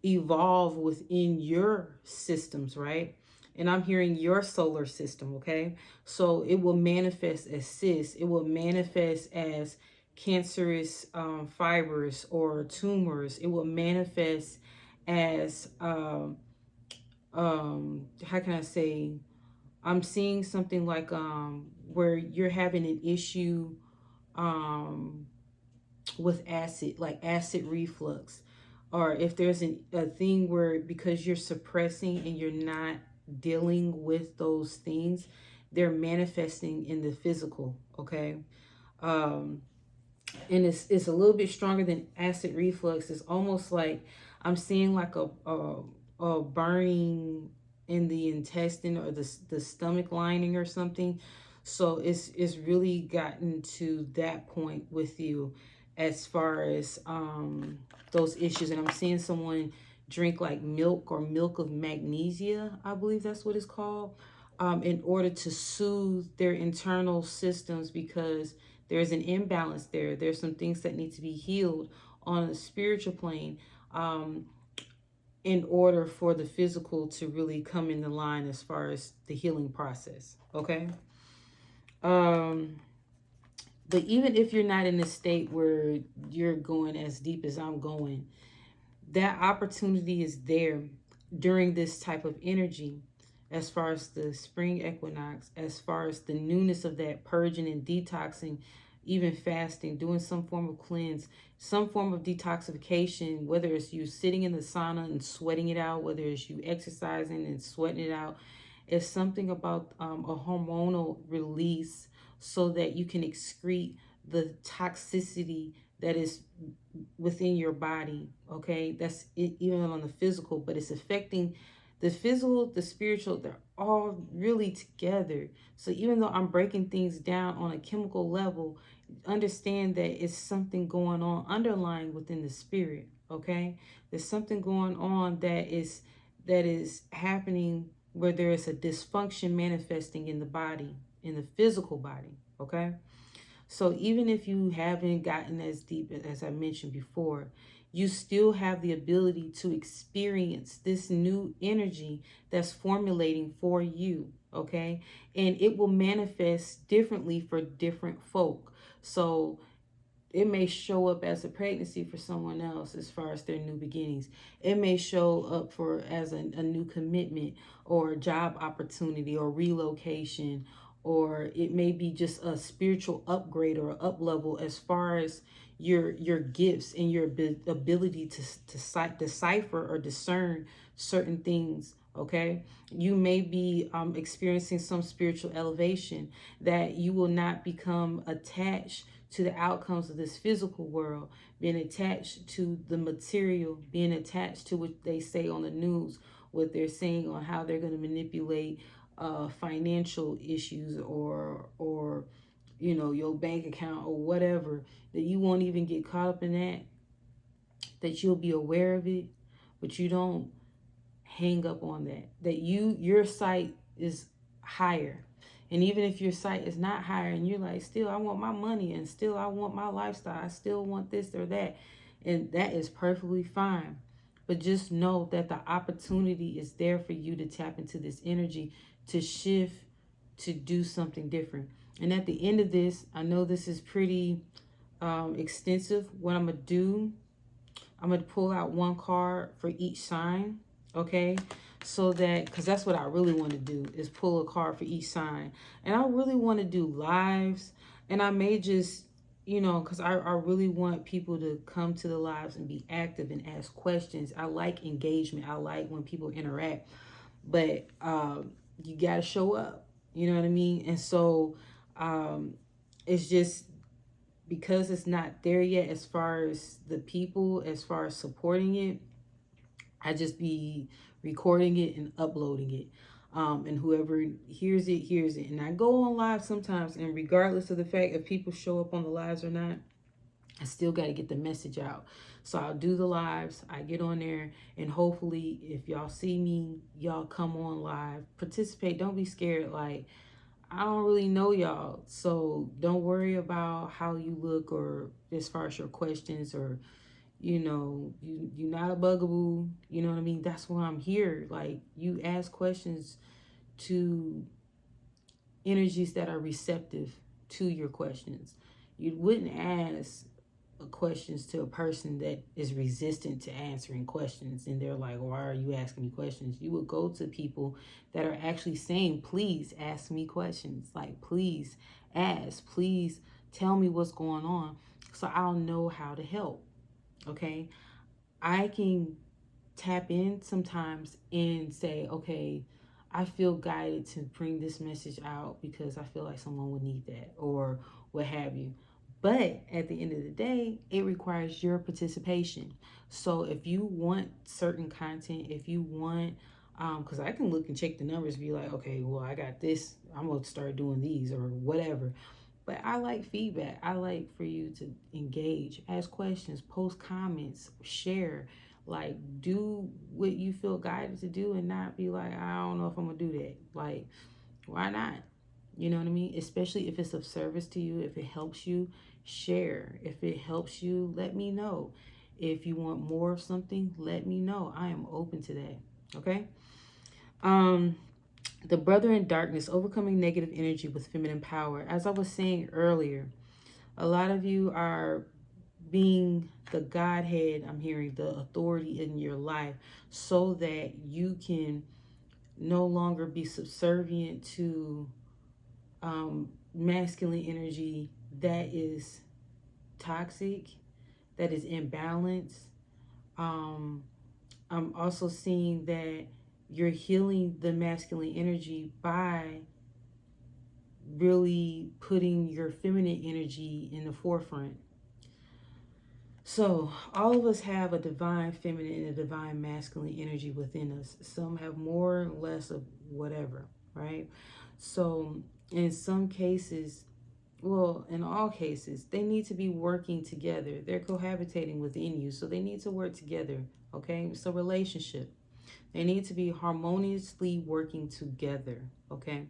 evolve within your systems, right? And I'm hearing your solar system, okay? So it will manifest as cysts. It will manifest as cancerous fibers or tumors. It will manifest as, how can I say, I'm seeing something like where you're having an issue um, with acid, like acid reflux, or if there's a thing where because you're suppressing and you're not dealing with those things, they're manifesting in the physical, okay? Um, and it's a little bit stronger than acid reflux. It's almost like I'm seeing like a burning in the intestine or the stomach lining or something. So it's really gotten to that point with you as far as those issues. And I'm seeing someone drink like milk or milk of magnesia, I believe that's what it's called, in order to soothe their internal systems, because there's an imbalance there. There's some things that need to be healed on a spiritual plane, in order for the physical to really come into line as far as the healing process. Okay. Um, but even if you're not in a state where you're going as deep as I'm going, that opportunity is there during this type of energy, as far as the spring equinox, as far as the newness of that purging and detoxing, even fasting, doing some form of cleanse, some form of detoxification, whether it's you sitting in the sauna and sweating it out, whether it's you exercising and sweating it out. It's something about a hormonal release so that you can excrete the toxicity that is within your body. Okay, that's it, even on the physical, but it's affecting the physical, the spiritual. They're all really together. So even though I'm breaking things down on a chemical level, understand that it's something going on underlying within the spirit. Okay, there's something going on that is happening where there is a dysfunction manifesting in the body, in the physical body. Okay. So even if you haven't gotten as deep as I mentioned before, you still have the ability to experience this new energy that's formulating for you, okay? And it will manifest differently for different folk. So it may show up as a pregnancy for someone else as far as their new beginnings. It may show up for as a new commitment or job opportunity or relocation, or it may be just a spiritual upgrade or up level as far as your gifts and your ability to decipher or discern certain things. Okay, you may be experiencing some spiritual elevation that you will not become attached to the outcomes of this physical world, being attached to the material, being attached to what they say on the news, what they're saying on how they're going to manipulate financial issues or your bank account or whatever, that you won't even get caught up in that you'll be aware of it, but you don't hang up on that your sight is higher. And even if your sight is not higher and you're like, still I want my money and still I want my lifestyle, I still want this or that, and that is perfectly fine. But just know that the opportunity is there for you to tap into this energy, to shift, to do something different. And at the end of this, I know this is pretty extensive. What I'm going to do, I'm going to pull out one card for each sign, okay? So that, because that's what I really want to do, is pull a card for each sign. And I really want to do lives. And I may just, because I really want people to come to the lives and be active and ask questions. I like engagement. I like when people interact. But you got to show up. You know what I mean? And so it's just, because it's not there yet as far as the people, as far as supporting it, I just be recording it and uploading it. And whoever hears it, hears it. And I go on live sometimes, and regardless of the fact if people show up on the lives or not, I still got to get the message out. So I'll do the lives, I get on there, and hopefully if y'all see me, y'all come on live, participate. Don't be scared. Like, I don't really know y'all, so don't worry about how you look or as far as your questions, or you're not a bugaboo. You know what I mean? That's why I'm here. Like, you ask questions to energies that are receptive to your questions. You wouldn't ask questions to a person that is resistant to answering questions, and they're like, why are you asking me questions? You would go to people that are actually saying, please ask me questions. Like, please ask, please tell me what's going on, so I'll know how to help. Okay, I can tap in sometimes and say, okay, I feel guided to bring this message out because I feel like someone would need that, or what have you. But at the end of the day, it requires your participation. So if you want certain content, if you want, because I can look and check the numbers and be like, okay, well, I got this, I'm going to start doing these or whatever. But I like feedback. I like for you to engage, ask questions, post comments, share. Like, do what you feel guided to do, and not be like, I don't know if I'm going to do that. Like, why not? You know what I mean? Especially if it's of service to you, if it helps you, share. If it helps you, let me know. If you want more of something, let me know. I am open to that. Okay? Um, the brother in darkness, overcoming negative energy with feminine power. As I was saying earlier, a lot of you are being the Godhead, I'm hearing the authority in your life, so that you can no longer be subservient to masculine energy that is toxic, that is imbalanced. I'm also seeing that you're healing the masculine energy by really putting your feminine energy in the forefront. So all of us have a divine feminine and a divine masculine energy within us. Some have more, less of whatever, right? So in some cases, well, in all cases, they need to be working together. They're cohabitating within you, so they need to work together, okay? So relationship, they need to be harmoniously working together, okay?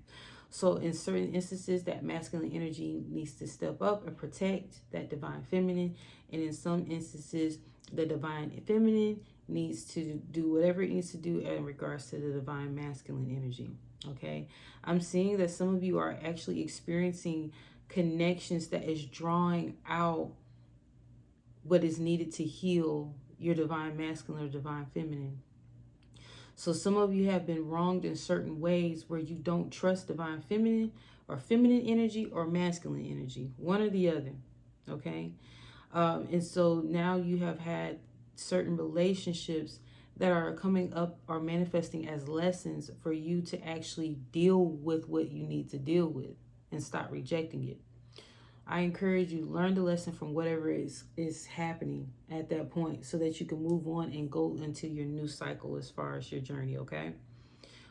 So in certain instances, that masculine energy needs to step up and protect that divine feminine. And in some instances, the divine feminine needs to do whatever it needs to do in regards to the divine masculine energy, okay? I'm seeing that some of you are actually experiencing connections that is drawing out what is needed to heal your divine masculine or divine feminine. So some of you have been wronged in certain ways where you don't trust divine feminine or feminine energy or masculine energy, one or the other, okay? And so now you have had certain relationships that are coming up or manifesting as lessons for you to actually deal with what you need to deal with and stop rejecting it. I encourage you, learn the lesson from whatever is happening at that point so that you can move on and go into your new cycle as far as your journey, okay?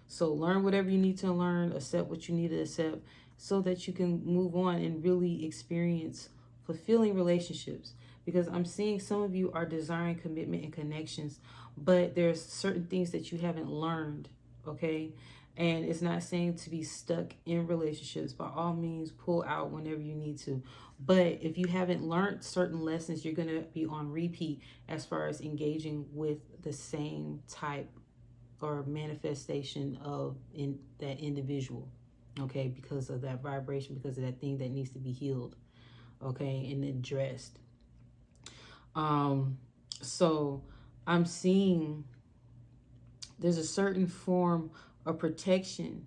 So learn whatever you need to learn, accept what you need to accept so that you can move on and really experience fulfilling relationships. Because I'm seeing some of you are desiring commitment and connections, but there's certain things that you haven't learned, okay? And it's not saying to be stuck in relationships. By all means, pull out whenever you need to. But if you haven't learned certain lessons, you're going to be on repeat as far as engaging with the same type or manifestation of that individual, okay? Because of that vibration, because of that thing that needs to be healed, okay, and addressed. So I'm seeing there's a certain form of protection.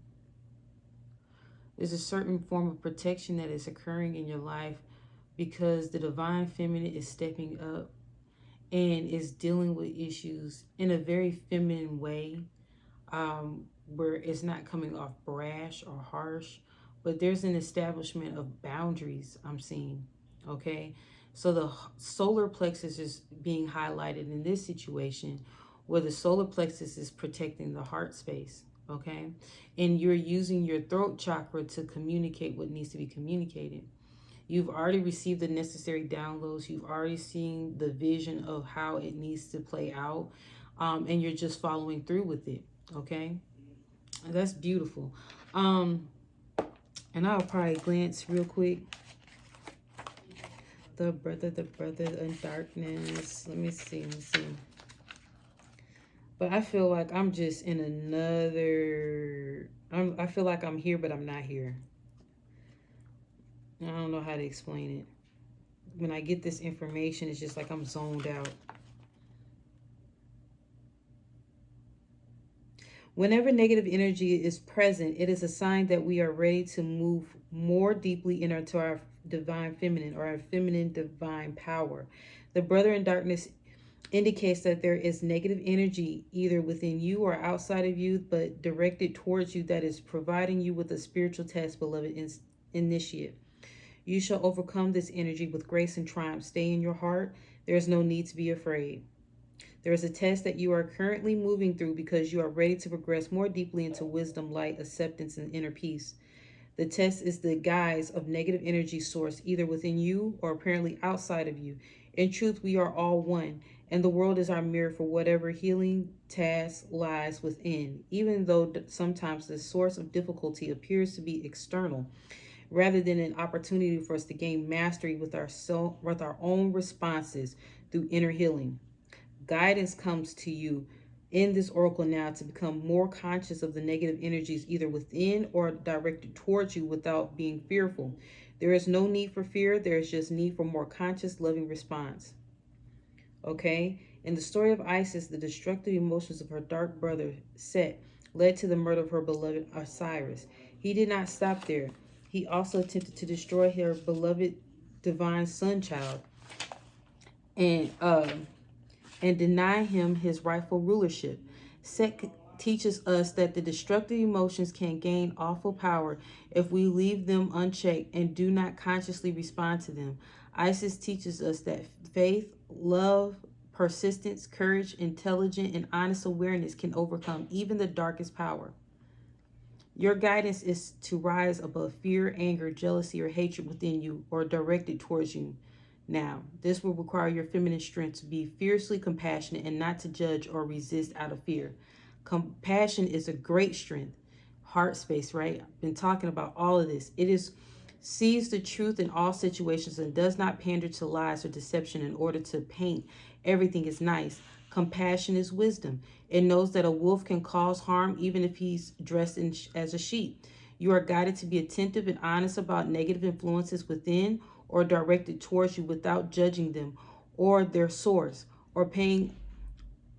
There's a certain form of protection that is occurring in your life because the divine feminine is stepping up and is dealing with issues in a very feminine way, where it's not coming off brash or harsh, but there's an establishment of boundaries I'm seeing, okay? So the solar plexus is being highlighted in this situation, where the solar plexus is protecting the heart space, okay? And you're using your throat chakra to communicate what needs to be communicated. You've already received the necessary downloads. You've already seen the vision of how it needs to play out. And you're just following through with it, okay? That's beautiful. And I'll probably glance real quick. The brother in darkness. Let me see. But I feel like I'm just in another... I feel like I'm here, but I'm not here. I don't know how to explain it. When I get this information, it's just like I'm zoned out. Whenever negative energy is present, it is a sign that we are ready to move more deeply into our divine feminine, or our feminine divine power. The brother in darkness indicates that there is negative energy either within you or outside of you, but directed towards you, that is providing you with a spiritual test, beloved initiate. You shall overcome this energy with grace and triumph. Stay in your heart. There is no need to be afraid. There is a test that you are currently moving through because you are ready to progress more deeply into wisdom, light, acceptance, and inner peace. The test is the guise of negative energy source, either within you or apparently outside of you. In truth, we are all one, and the world is our mirror for whatever healing task lies within, even though sometimes the source of difficulty appears to be external, rather than an opportunity for us to gain mastery with our own responses through inner healing. Guidance comes to you in this oracle now to become more conscious of the negative energies either within or directed towards you without being fearful. There is no need for fear. There is just need for more conscious, loving response. Okay? In the story of Isis, the destructive emotions of her dark brother, Set, led to the murder of her beloved Osiris. He did not stop there. He also attempted to destroy her beloved divine son child and deny him his rightful rulership. Set teaches us that the destructive emotions can gain awful power if we leave them unchecked and do not consciously respond to them. Isis teaches us that faith, love, persistence, courage, intelligent, and honest awareness can overcome even the darkest power. Your guidance is to rise above fear, anger, jealousy, or hatred within you or directed towards you. Now, this will require your feminine strength to be fiercely compassionate and not to judge or resist out of fear. Compassion is a great strength. Heart space, right? I've been talking about all of this. It sees the truth in all situations and does not pander to lies or deception in order to paint everything as nice. Compassion is wisdom. It knows that a wolf can cause harm even if he's dressed as a sheep. You are guided to be attentive and honest about negative influences within or directed towards you without judging them or their source or paying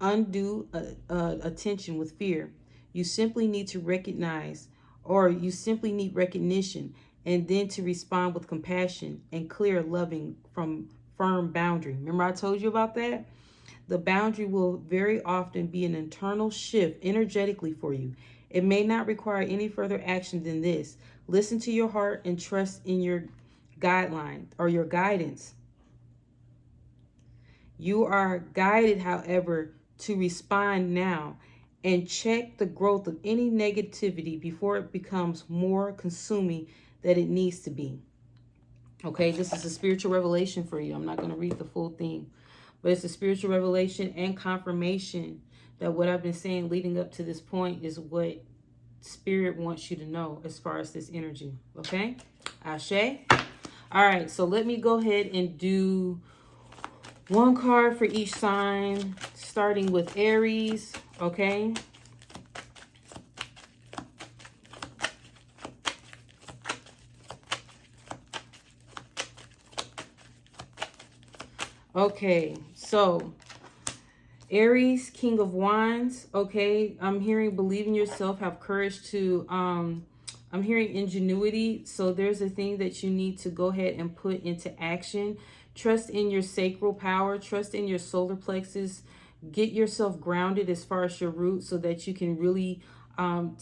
undue attention with fear. You simply need to recognize, or you simply need recognition, and then to respond with compassion and clear, loving from firm boundary. Remember I told you about that? The boundary will very often be an internal shift energetically for you. It may not require any further action than this. Listen to your heart and trust in your guideline or your guidance. You are guided, however, to respond now and check the growth of any negativity before it becomes more consuming than it needs to be. Okay, this is a spiritual revelation for you. I'm not going to read the full thing, but it's a spiritual revelation and confirmation that what I've been saying leading up to this point is what Spirit wants you to know as far as this energy. Okay, Ashe. All right, so let me go ahead and do one card for each sign, starting with Aries, okay? Okay, so Aries, King of Wands, okay? I'm hearing believe in yourself, have courage to, I'm hearing ingenuity. So there's a thing that you need to go ahead and put into action. Trust in your sacral power, trust in your solar plexus. Get yourself grounded as far as your roots so that you can really I'm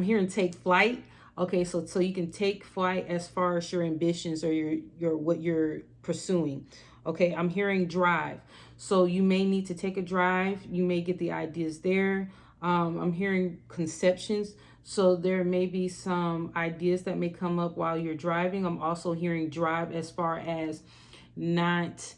hearing take flight. Okay, so you can take flight as far as your ambitions or your what you're pursuing. Okay, I'm hearing drive. So you may need to take a drive. You may get the ideas there. I'm hearing conceptions. So there may be some ideas that may come up while you're driving. I'm also hearing drive as far as not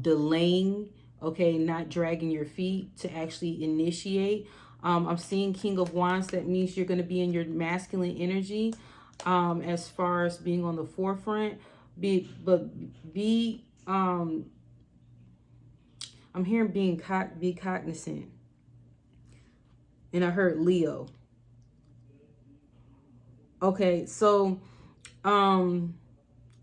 delaying, okay, not dragging your feet to actually initiate. I'm seeing King of Wands. That means you're going to be in your masculine energy as far as being on the forefront. I'm hearing be cognizant. And I heard Leo. Okay, so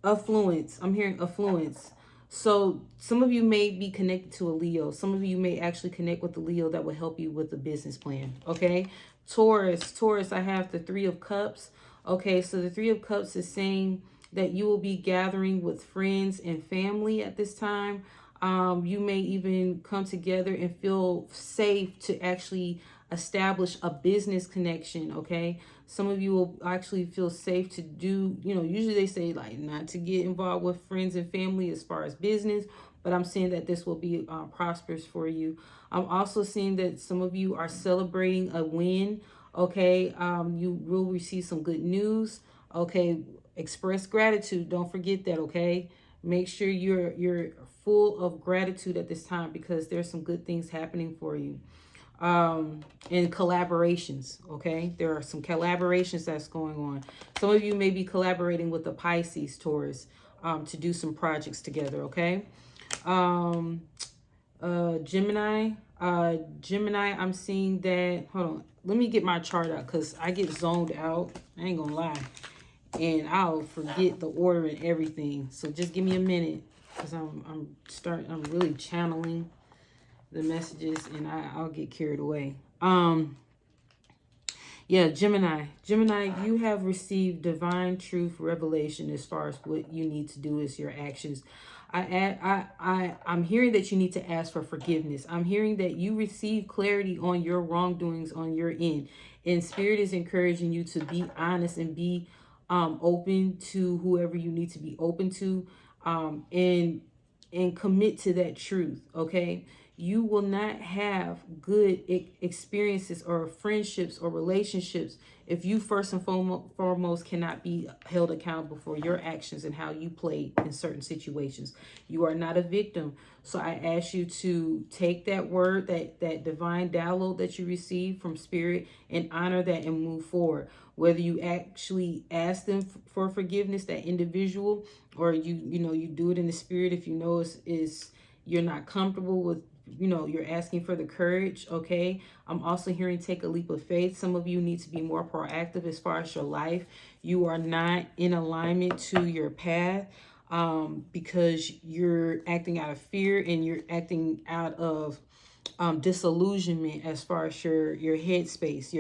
affluence. I'm hearing affluence. So some of you may be connected to a Leo. Some of you may actually connect with the Leo that will help you with the business plan. Okay. Taurus, I have the 3 of Cups. Okay. So the 3 of Cups is saying that you will be gathering with friends and family at this time. You may even come together and feel safe to actually establish a business connection. Okay. Some of you will actually feel safe to do, usually they say like not to get involved with friends and family as far as business, but I'm seeing that this will be prosperous for you. I'm also seeing that some of you are celebrating a win. Okay. You will receive some good news. Okay. Express gratitude. Don't forget that. Okay. Make sure you're full of gratitude at this time because there's some good things happening for you. And collaborations. Okay, there are some collaborations that's going on. Some of you may be collaborating with the Pisces, Taurus, to do some projects together. Okay. Gemini, I'm seeing that. Hold on, let me get my chart out because I get zoned out. I ain't gonna lie, and I'll forget the order and everything. So just give me a minute because I'm really channeling the messages and I'll get carried away. Yeah, Gemini, you have received divine truth revelation as far as what you need to do is your actions. I'm hearing that you need to ask for forgiveness. I'm hearing that you receive clarity on your wrongdoings on your end, and Spirit is encouraging you to be honest and be open to whoever you need to be open to, and commit to that truth. Okay. You will not have good experiences or friendships or relationships if you first and foremost cannot be held accountable for your actions and how you play in certain situations. You are not a victim. So I ask you to take that word, that divine download that you receive from Spirit, and honor that and move forward. Whether you actually ask them for forgiveness, that individual, or you do it in the spirit if you know is you're not comfortable with, you're asking for the courage. Okay. I'm also hearing take a leap of faith. Some of you need to be more proactive as far as your life. You are not in alignment to your path because you're acting out of fear and you're acting out of disillusionment as far as your headspace.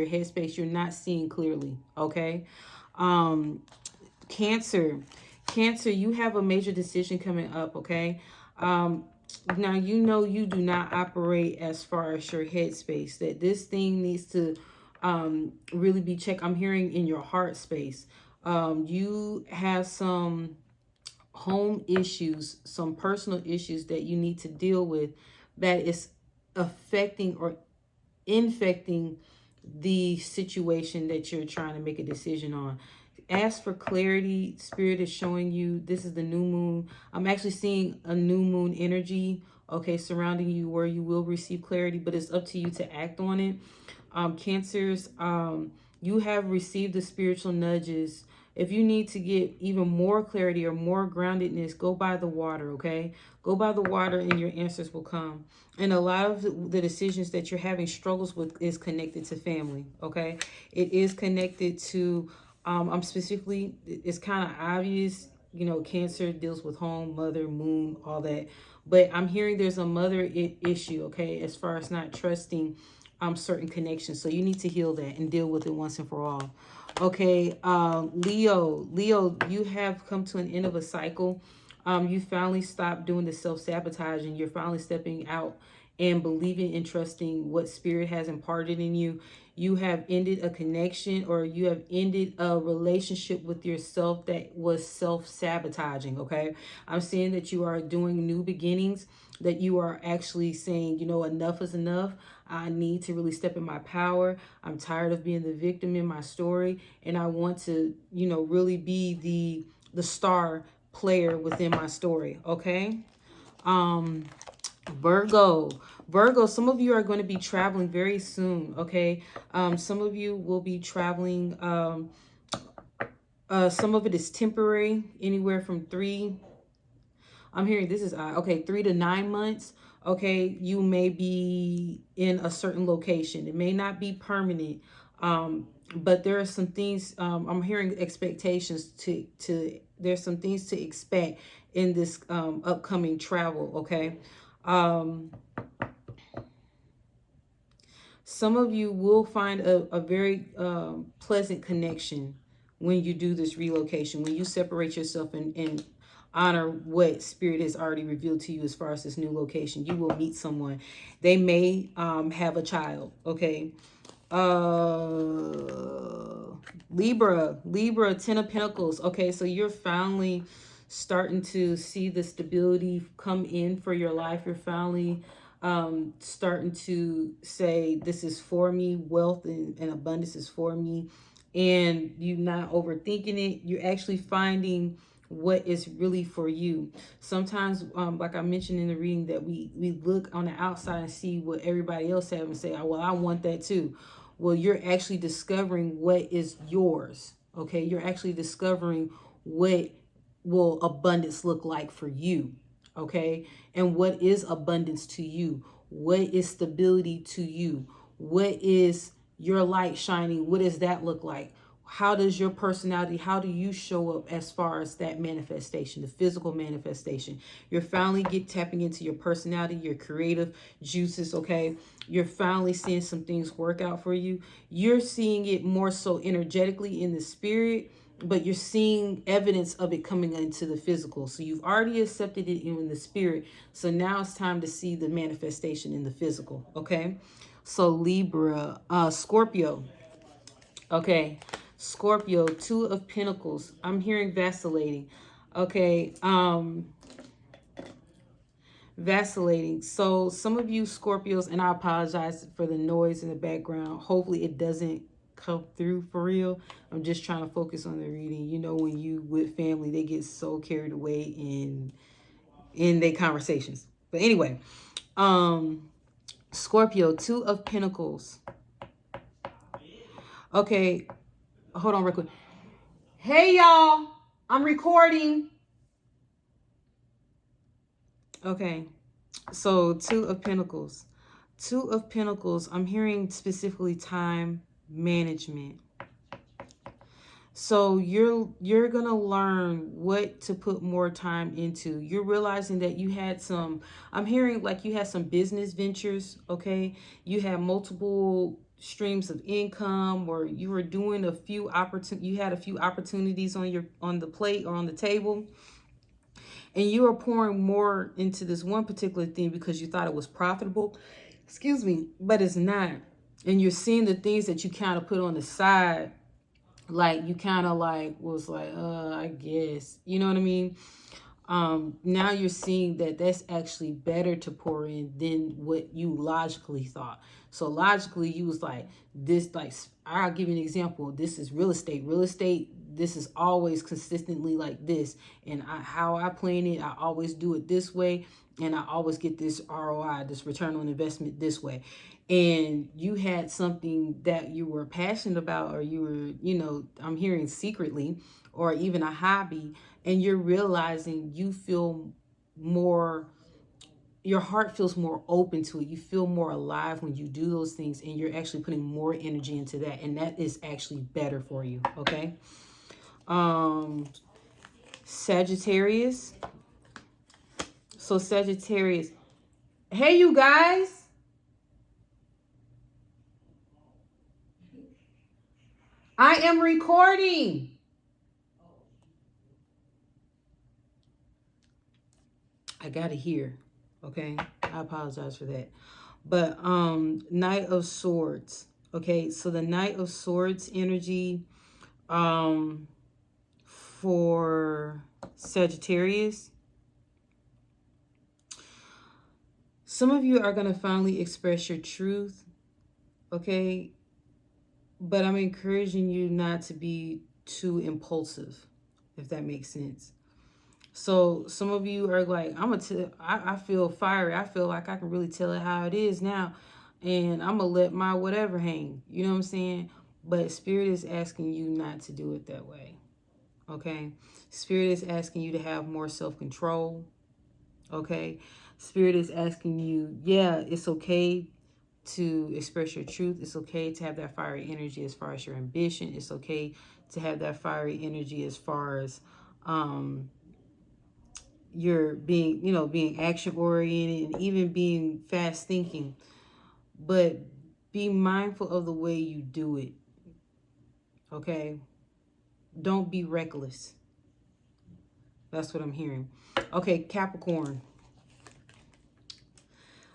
You're not seeing clearly. Okay. Cancer, you have a major decision coming up. Okay. Now, you do not operate as far as your headspace, that this thing needs to really be checked. I'm hearing in your heart space. You have some home issues, some personal issues that you need to deal with that is affecting or infecting the situation that you're trying to make a decision on. Ask for clarity. Spirit is showing you this is the new moon. I'm actually seeing a new moon energy, okay, surrounding you where you will receive clarity, but it's up to you to act on it. Cancers, you have received the spiritual nudges. If you need to get even more clarity or more groundedness, go by the water, okay? Go by the water and your answers will come. And a lot of the decisions that you're having struggles with is connected to family, okay? It is connected to, I'm specifically, it's kind of obvious, Cancer deals with home, mother, moon, all that. But I'm hearing there's a mother issue, okay, as far as not trusting certain connections. So you need to heal that and deal with it once and for all. Okay, Leo, you have come to an end of a cycle. You finally stopped doing the self-sabotaging. You're finally stepping out and believing and trusting what Spirit has imparted in you. you have ended a connection, or you have ended a relationship with yourself that was self-sabotaging, okay? I'm seeing that you are doing new beginnings, that you are actually saying, you know, enough is enough. I need to really step in my power. I'm tired of being the victim in my story, and I want to, you know, really be the star player within my story, okay? Virgo. Virgo, some of you are going to be traveling very soon, okay? Some of you will be traveling. Some of it is temporary, anywhere from I'm hearing this is okay, 3 to 9 months. Okay, you may be in a certain location. It may not be permanent, but there are some things. I'm hearing expectations to. There's some things to expect in this upcoming travel. Okay. Some of you will find a very pleasant connection when you do this relocation, when you separate yourself and honor what spirit has already revealed to you as far as this new location. You will meet someone. They may have a child, okay? Libra, 10 of Pentacles. Okay, so you're finally starting to see the stability come in for your life. You're finally starting to say, this is for me, wealth and abundance is for me, and you're not overthinking it. You're actually finding what is really for you. Sometimes, like I mentioned in the reading, that we look on the outside and see what everybody else have and say, oh, well, I want that too. Well, you're actually discovering what is yours. Okay, you're actually discovering what will abundance look like for you. Okay, and what is abundance to you? What is stability to you? What is your light shining? What does that look like? How does your personality, how do you show up as far as that manifestation, the physical manifestation? You're finally tapping into your personality, your creative juices, okay? You're finally seeing some things work out for you. You're seeing it more so energetically in the spirit, but you're seeing evidence of it coming into the physical. So you've already accepted it in the spirit. So now it's time to see the manifestation in the physical, okay? So Libra, Scorpio. Okay, Scorpio, 2 of Pentacles. I'm hearing vacillating. Okay, vacillating. So some of you Scorpios, and I apologize for the noise in the background. Hopefully it doesn't come through for real. I'm just trying to focus on the reading. You know, when you with family, they get so carried away in their conversations. But anyway, Scorpio, 2 of Pentacles. Okay, hold on real quick. Hey y'all, I'm recording. Okay, so 2 of Pentacles. 2 of Pentacles, I'm hearing specifically time management. So you're going to learn what to put more time into. You're realizing that you had some, I'm hearing like you had some business ventures, okay? You had multiple streams of income, or you were doing you had a few opportunities on the plate or on the table. And you are pouring more into this one particular thing because you thought it was profitable. Excuse me, but it's not. And you're seeing the things that you kind of put on the side, like you kind of like was like, I guess, you know what I mean? Now you're seeing that that's actually better to pour in than what you logically thought. So logically you was like, this, like, I'll give you an example. This is real estate. Real estate, this is always consistently like this. And how I plan it, I always do it this way. And I always get this ROI, this return on investment this way. And you had something that you were passionate about, or you were, you know, I'm hearing secretly, or even a hobby, and you're realizing you feel more, your heart feels more open to it. You feel more alive when you do those things, and you're actually putting more energy into that, and that is actually better for you, okay? Sagittarius. So Sagittarius, hey you guys, I am recording. I gotta hear, okay? I apologize for that. But Knight of Swords. Okay, so the Knight of Swords energy for Sagittarius. Some of you are going to finally express your truth, okay? But I'm encouraging you not to be too impulsive, if that makes sense. So some of you are like, I feel fiery. I feel like I can really tell it how it is now. And I'm going to let my whatever hang. You know what I'm saying? But Spirit is asking you not to do it that way. Okay? Spirit is asking you to have more self-control. Okay? Spirit is asking you, yeah, it's okay to express your truth. It's okay to have that fiery energy as far as your ambition. It's okay to have that fiery energy as far as you're being, being action oriented and even being fast thinking. But be mindful of the way you do it. Okay? Don't be reckless. That's what I'm hearing. Okay, Capricorn.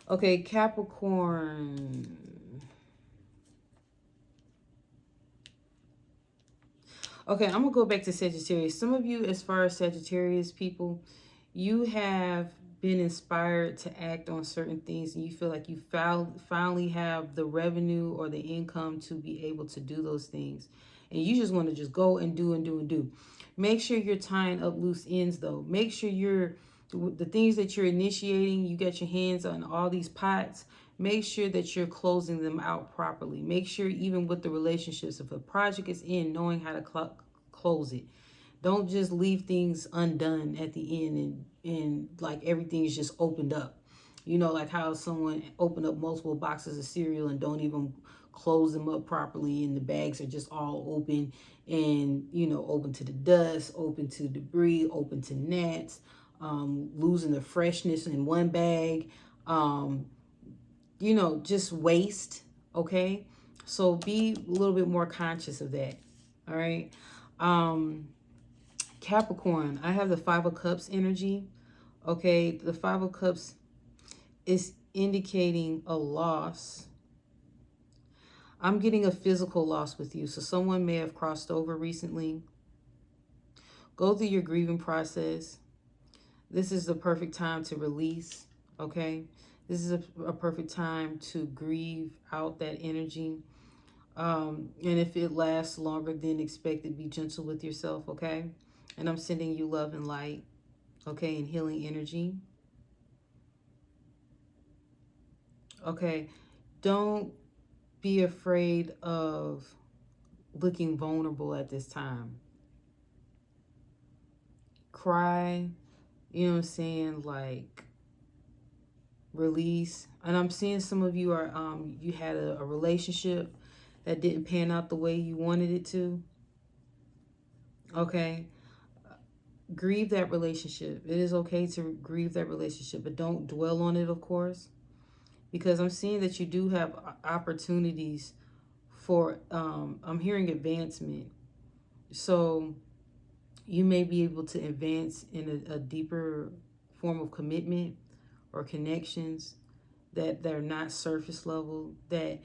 Okay, Capricorn. Okay, I'm going to go back to Sagittarius. Some of you, as far as Sagittarius people, you have been inspired to act on certain things and you feel like you finally have the revenue or the income to be able to do those things. And you just want to just go and do and do and do. Make sure you're tying up loose ends though. Make sure the things that you're initiating, you got your hands on all these pots. Make sure that you're closing them out properly. Make sure even with the relationships, if a project is in, knowing how to close it. Don't just leave things undone at the end and like everything is just opened up. You know, like how someone opened up multiple boxes of cereal and don't even close them up properly and the bags are just all open and, open to the dust, open to debris, open to gnats, losing the freshness in one bag, just waste, okay? So be a little bit more conscious of that, all right? Capricorn, I have the Five of Cups energy. Okay, the Five of Cups is indicating a loss. I'm getting a physical loss with you. So someone may have crossed over recently. Go through your grieving process. This is the perfect time to release, okay? This is a perfect time to grieve out that energy. And if it lasts longer than expected, be gentle with yourself, okay? And I'm sending you love and light. Okay, and healing energy. Okay, don't be afraid of looking vulnerable at this time. Cry, you know what I'm saying, like release. And I'm seeing some of you are you had a relationship that didn't pan out the way you wanted it to. Okay, grieve that relationship. It is okay to grieve that relationship, but don't dwell on it, of course, because I'm seeing that you do have opportunities for I'm hearing advancement. So you may be able to advance in a deeper form of commitment or connections that are not surface level, that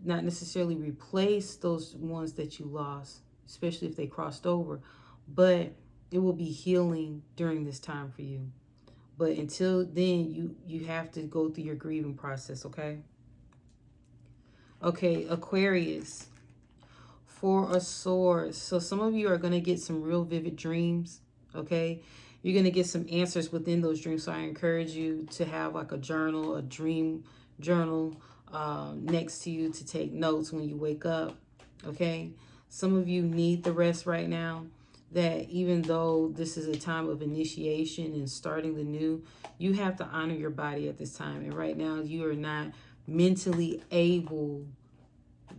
not necessarily replace those ones that you lost, especially if they crossed over, but it will be healing during this time for you. But until then, you have to go through your grieving process, okay? Okay, Aquarius. Four of Swords. So some of you are going to get some real vivid dreams, okay? You're going to get some answers within those dreams. So I encourage you to have like a journal, a dream journal next to you to take notes when you wake up, okay? Some of you need the rest right now, that even though this is a time of initiation and starting the new, you have to honor your body at this time. And right now you are not mentally able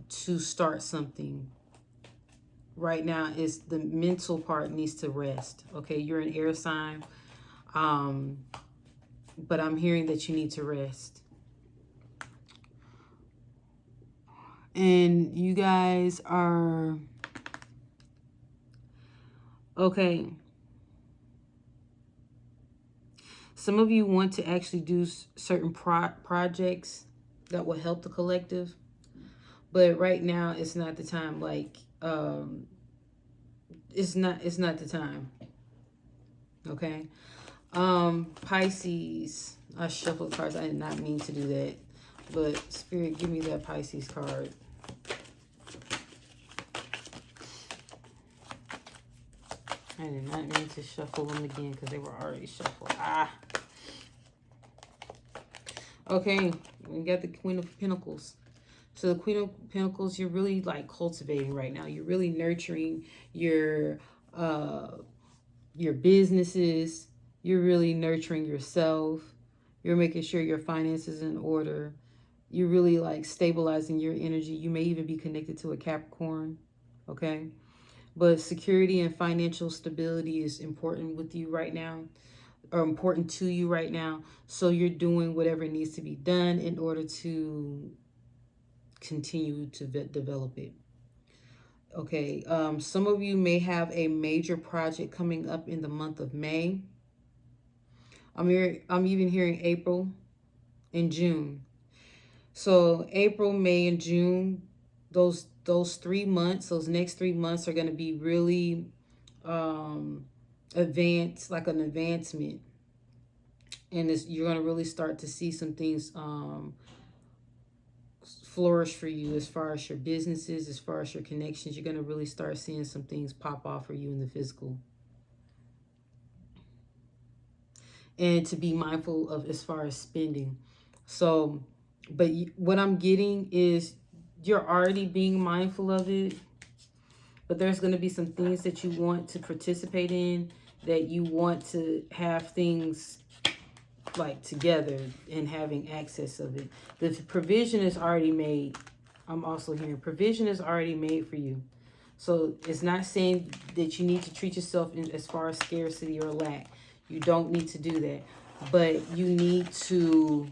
to start something. Right now is the mental part needs to rest. Okay, you're an air sign, but I'm hearing that you need to rest. And you guys are okay. Some of you want to actually do certain projects that will help the collective, But right now, it's not the time. Like, it's not the time. Okay. Pisces. I shuffled cards. I did not mean to do that. But Spirit, give me that Pisces card. I did not mean to shuffle them again because they were already shuffled. Okay, we got the Queen of Pentacles. So the Queen of Pentacles, you're really like cultivating right now. You're really nurturing your businesses. You're really nurturing yourself. You're making sure your finances in order. You're really like stabilizing your energy. You may even be connected to a Capricorn. Okay. But security and financial stability is important with you right now, or important to you right now. So you're doing whatever needs to be done in order to continue to develop it. Okay, some of you may have a major project coming up in the month of May. I'm even hearing April and June. So April, May, and June, those 3 months, those next 3 months are going to be really advanced, like an advancement. And you're going to really start to see some things flourish for you as far as your businesses, as far as your connections. You're going to really start seeing some things pop off for you in the physical. And to be mindful of as far as spending. So, but what I'm getting is you're already being mindful of it, but there's going to be some things that you want to participate in, that you want to have things like together and having access of it. The provision is already made. I'm also hearing provision is already made for you. So it's not saying that you need to treat yourself in as far as scarcity or lack. You don't need to do that. But you need to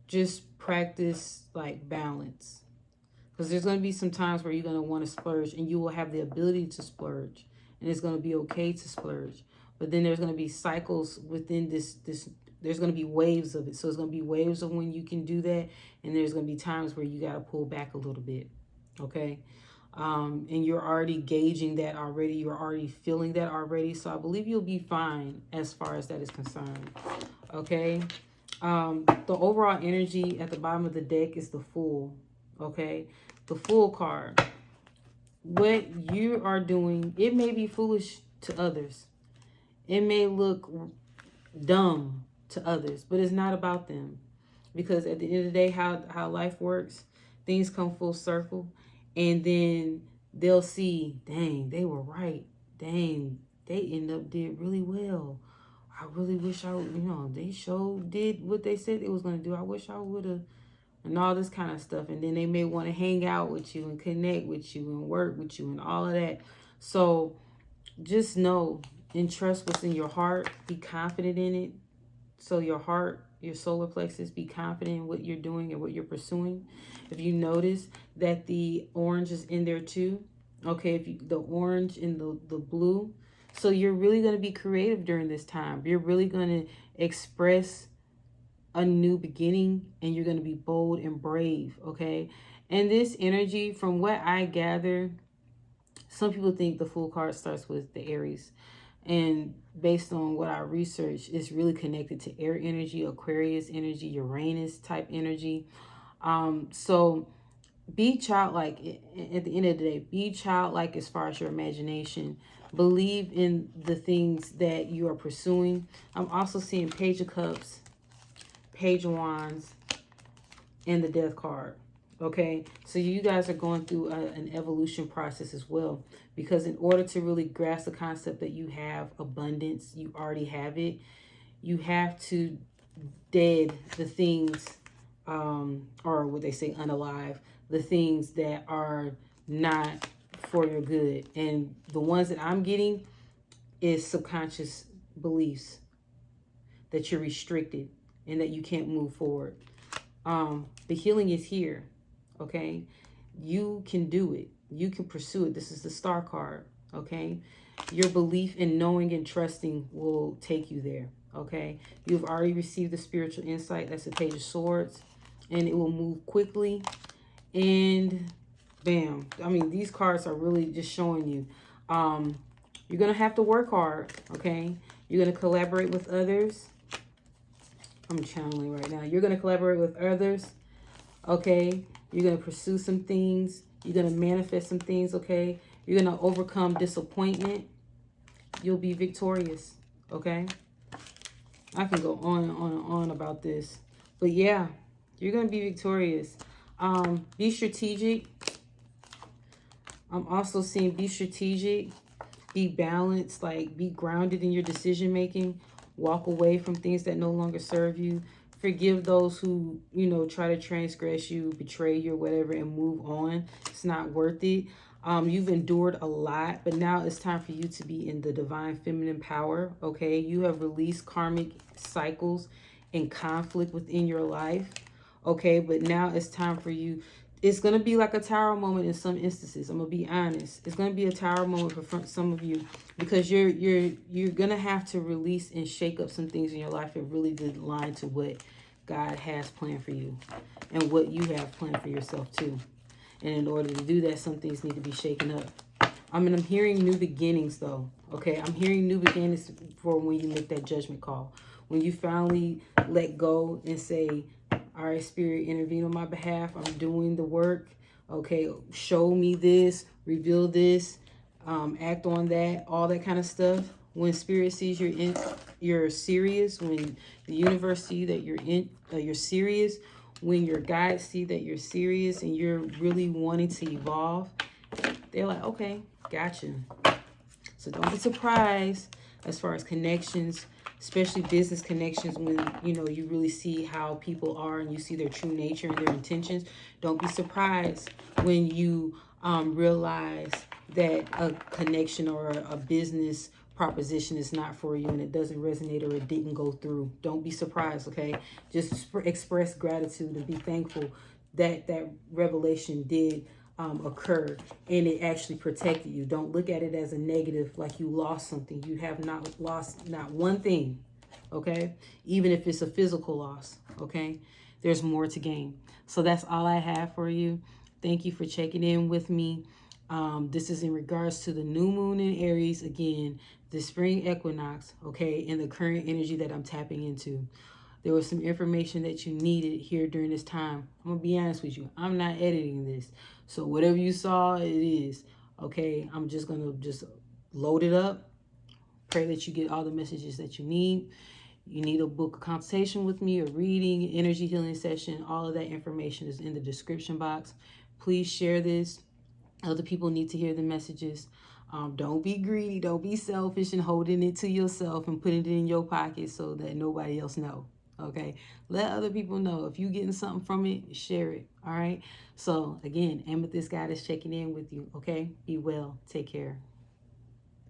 just practice like balance. Because there's going to be some times where you're going to want to splurge, and you will have the ability to splurge, and it's going to be okay to splurge. But then there's going to be cycles within this there's going to be waves of it. So it's going to be waves of when you can do that, and there's going to be times where you got to pull back a little bit. Okay. And you're already gauging that already. You're already feeling that already. So I believe you'll be fine as far as that is concerned. Okay. The overall energy at the bottom of the deck is the Fool. Okay. The Fool card. What you are doing, it may be foolish to others. It may look dumb to others, but it's not about them. Because at the end of the day, how life works, things come full circle, and then they'll see, dang, they were right. Dang, they did really well. I really wish they did what they said they was going to do. I wish I would have, and all this kind of stuff. And then they may want to hang out with you and connect with you and work with you and all of that. So just know and trust what's in your heart. Be confident in it. So your heart, your solar plexus, be confident in what you're doing and what you're pursuing. If you notice that the orange is in there too, okay, the orange and the blue, so you're really going to be creative during this time. You're really going to express a new beginning, and you're going to be bold and brave, okay? And this energy, from what I gather, some people think the Fool card starts with the Aries. And based on what I researched, it's really connected to air energy, Aquarius energy, Uranus type energy. So be childlike at the end of the day. Be childlike as far as your imagination. Believe in the things that you are pursuing. I'm also seeing Page of Cups, Page of Wands, and the Death card. Okay, so you guys are going through an evolution process as well, because in order to really grasp the concept that you have abundance, you already have it, you have to dead the things, or what they say, unalive, the things that are not for your good. And the ones that I'm getting is subconscious beliefs that you're restricted and that you can't move forward. The healing is here. Okay, you can do it. You can pursue it. This is the Star card. okay? Your belief in knowing and trusting will take you there, okay? You've already received the spiritual insight. That's the Page of Swords. And it will move quickly. And bam. I mean, these cards are really just showing you. You're going to have to work hard, okay? You're going to collaborate with others. I'm channeling right now. You're going to collaborate with others, okay? You're going to pursue some things. You're going to manifest some things, okay? You're going to overcome disappointment. You'll be victorious, okay? I can go on and on and on about this. But yeah, you're going to be victorious. Be strategic. I'm also seeing be strategic. Be balanced, like be grounded in your decision making. Walk away from things that no longer serve you. Forgive those who, you know, try to transgress you, betray you, or whatever, and move on. It's not worth it. You've endured a lot, but now it's time for you to be in the divine feminine power, okay? You have released karmic cycles and conflict within your life, okay? But now it's time for you. It's going to be like a tower moment in some instances. I'm going to be honest. It's going to be a tower moment for some of you because you're going to have to release and shake up some things in your life that really align to what God has planned for you and what you have planned for yourself too. And in order to do that, some things need to be shaken up. I'm hearing new beginnings though, okay? I'm hearing new beginnings for when you make that judgment call. When you finally let go and say, all right, Spirit, intervene on my behalf. I'm doing the work. Okay, show me this, reveal this, act on that, all that kind of stuff. When Spirit sees you're serious, when the universe sees that you're serious, when your guides see that you're serious and you're really wanting to evolve, they're like, okay, gotcha. So don't be surprised as far as connections, especially business connections, when, you know, you really see how people are and you see their true nature and their intentions. Don't be surprised when you realize that a connection or a business proposition is not for you and it doesn't resonate or it didn't go through. Don't be surprised, okay? Just express gratitude and be thankful that that revelation did occur and it actually protected you. Don't look at it as a negative, like you lost something. You have not lost not one thing, okay? Even if it's a physical loss, okay? There's more to gain. So that's all I have for you. Thank you for checking in with me. This is in regards to the new moon in Aries, again, the spring equinox, okay, and the current energy that I'm tapping into. There was some information that you needed here during this time. I'm going to be honest with you. I'm not editing this. So whatever you saw, it is. Okay, I'm just going to just load it up. Pray that you get all the messages that you need. You need a book, a consultation with me, a reading, energy healing session. All of that information is in the description box. Please share this. Other people need to hear the messages. Don't be greedy. Don't be selfish and holding it to yourself and putting it in your pocket so that nobody else knows. Okay, let other people know. If you're getting something from it, share it. All right. So again, Amethyst God is checking in with you. Okay, be well. Take care.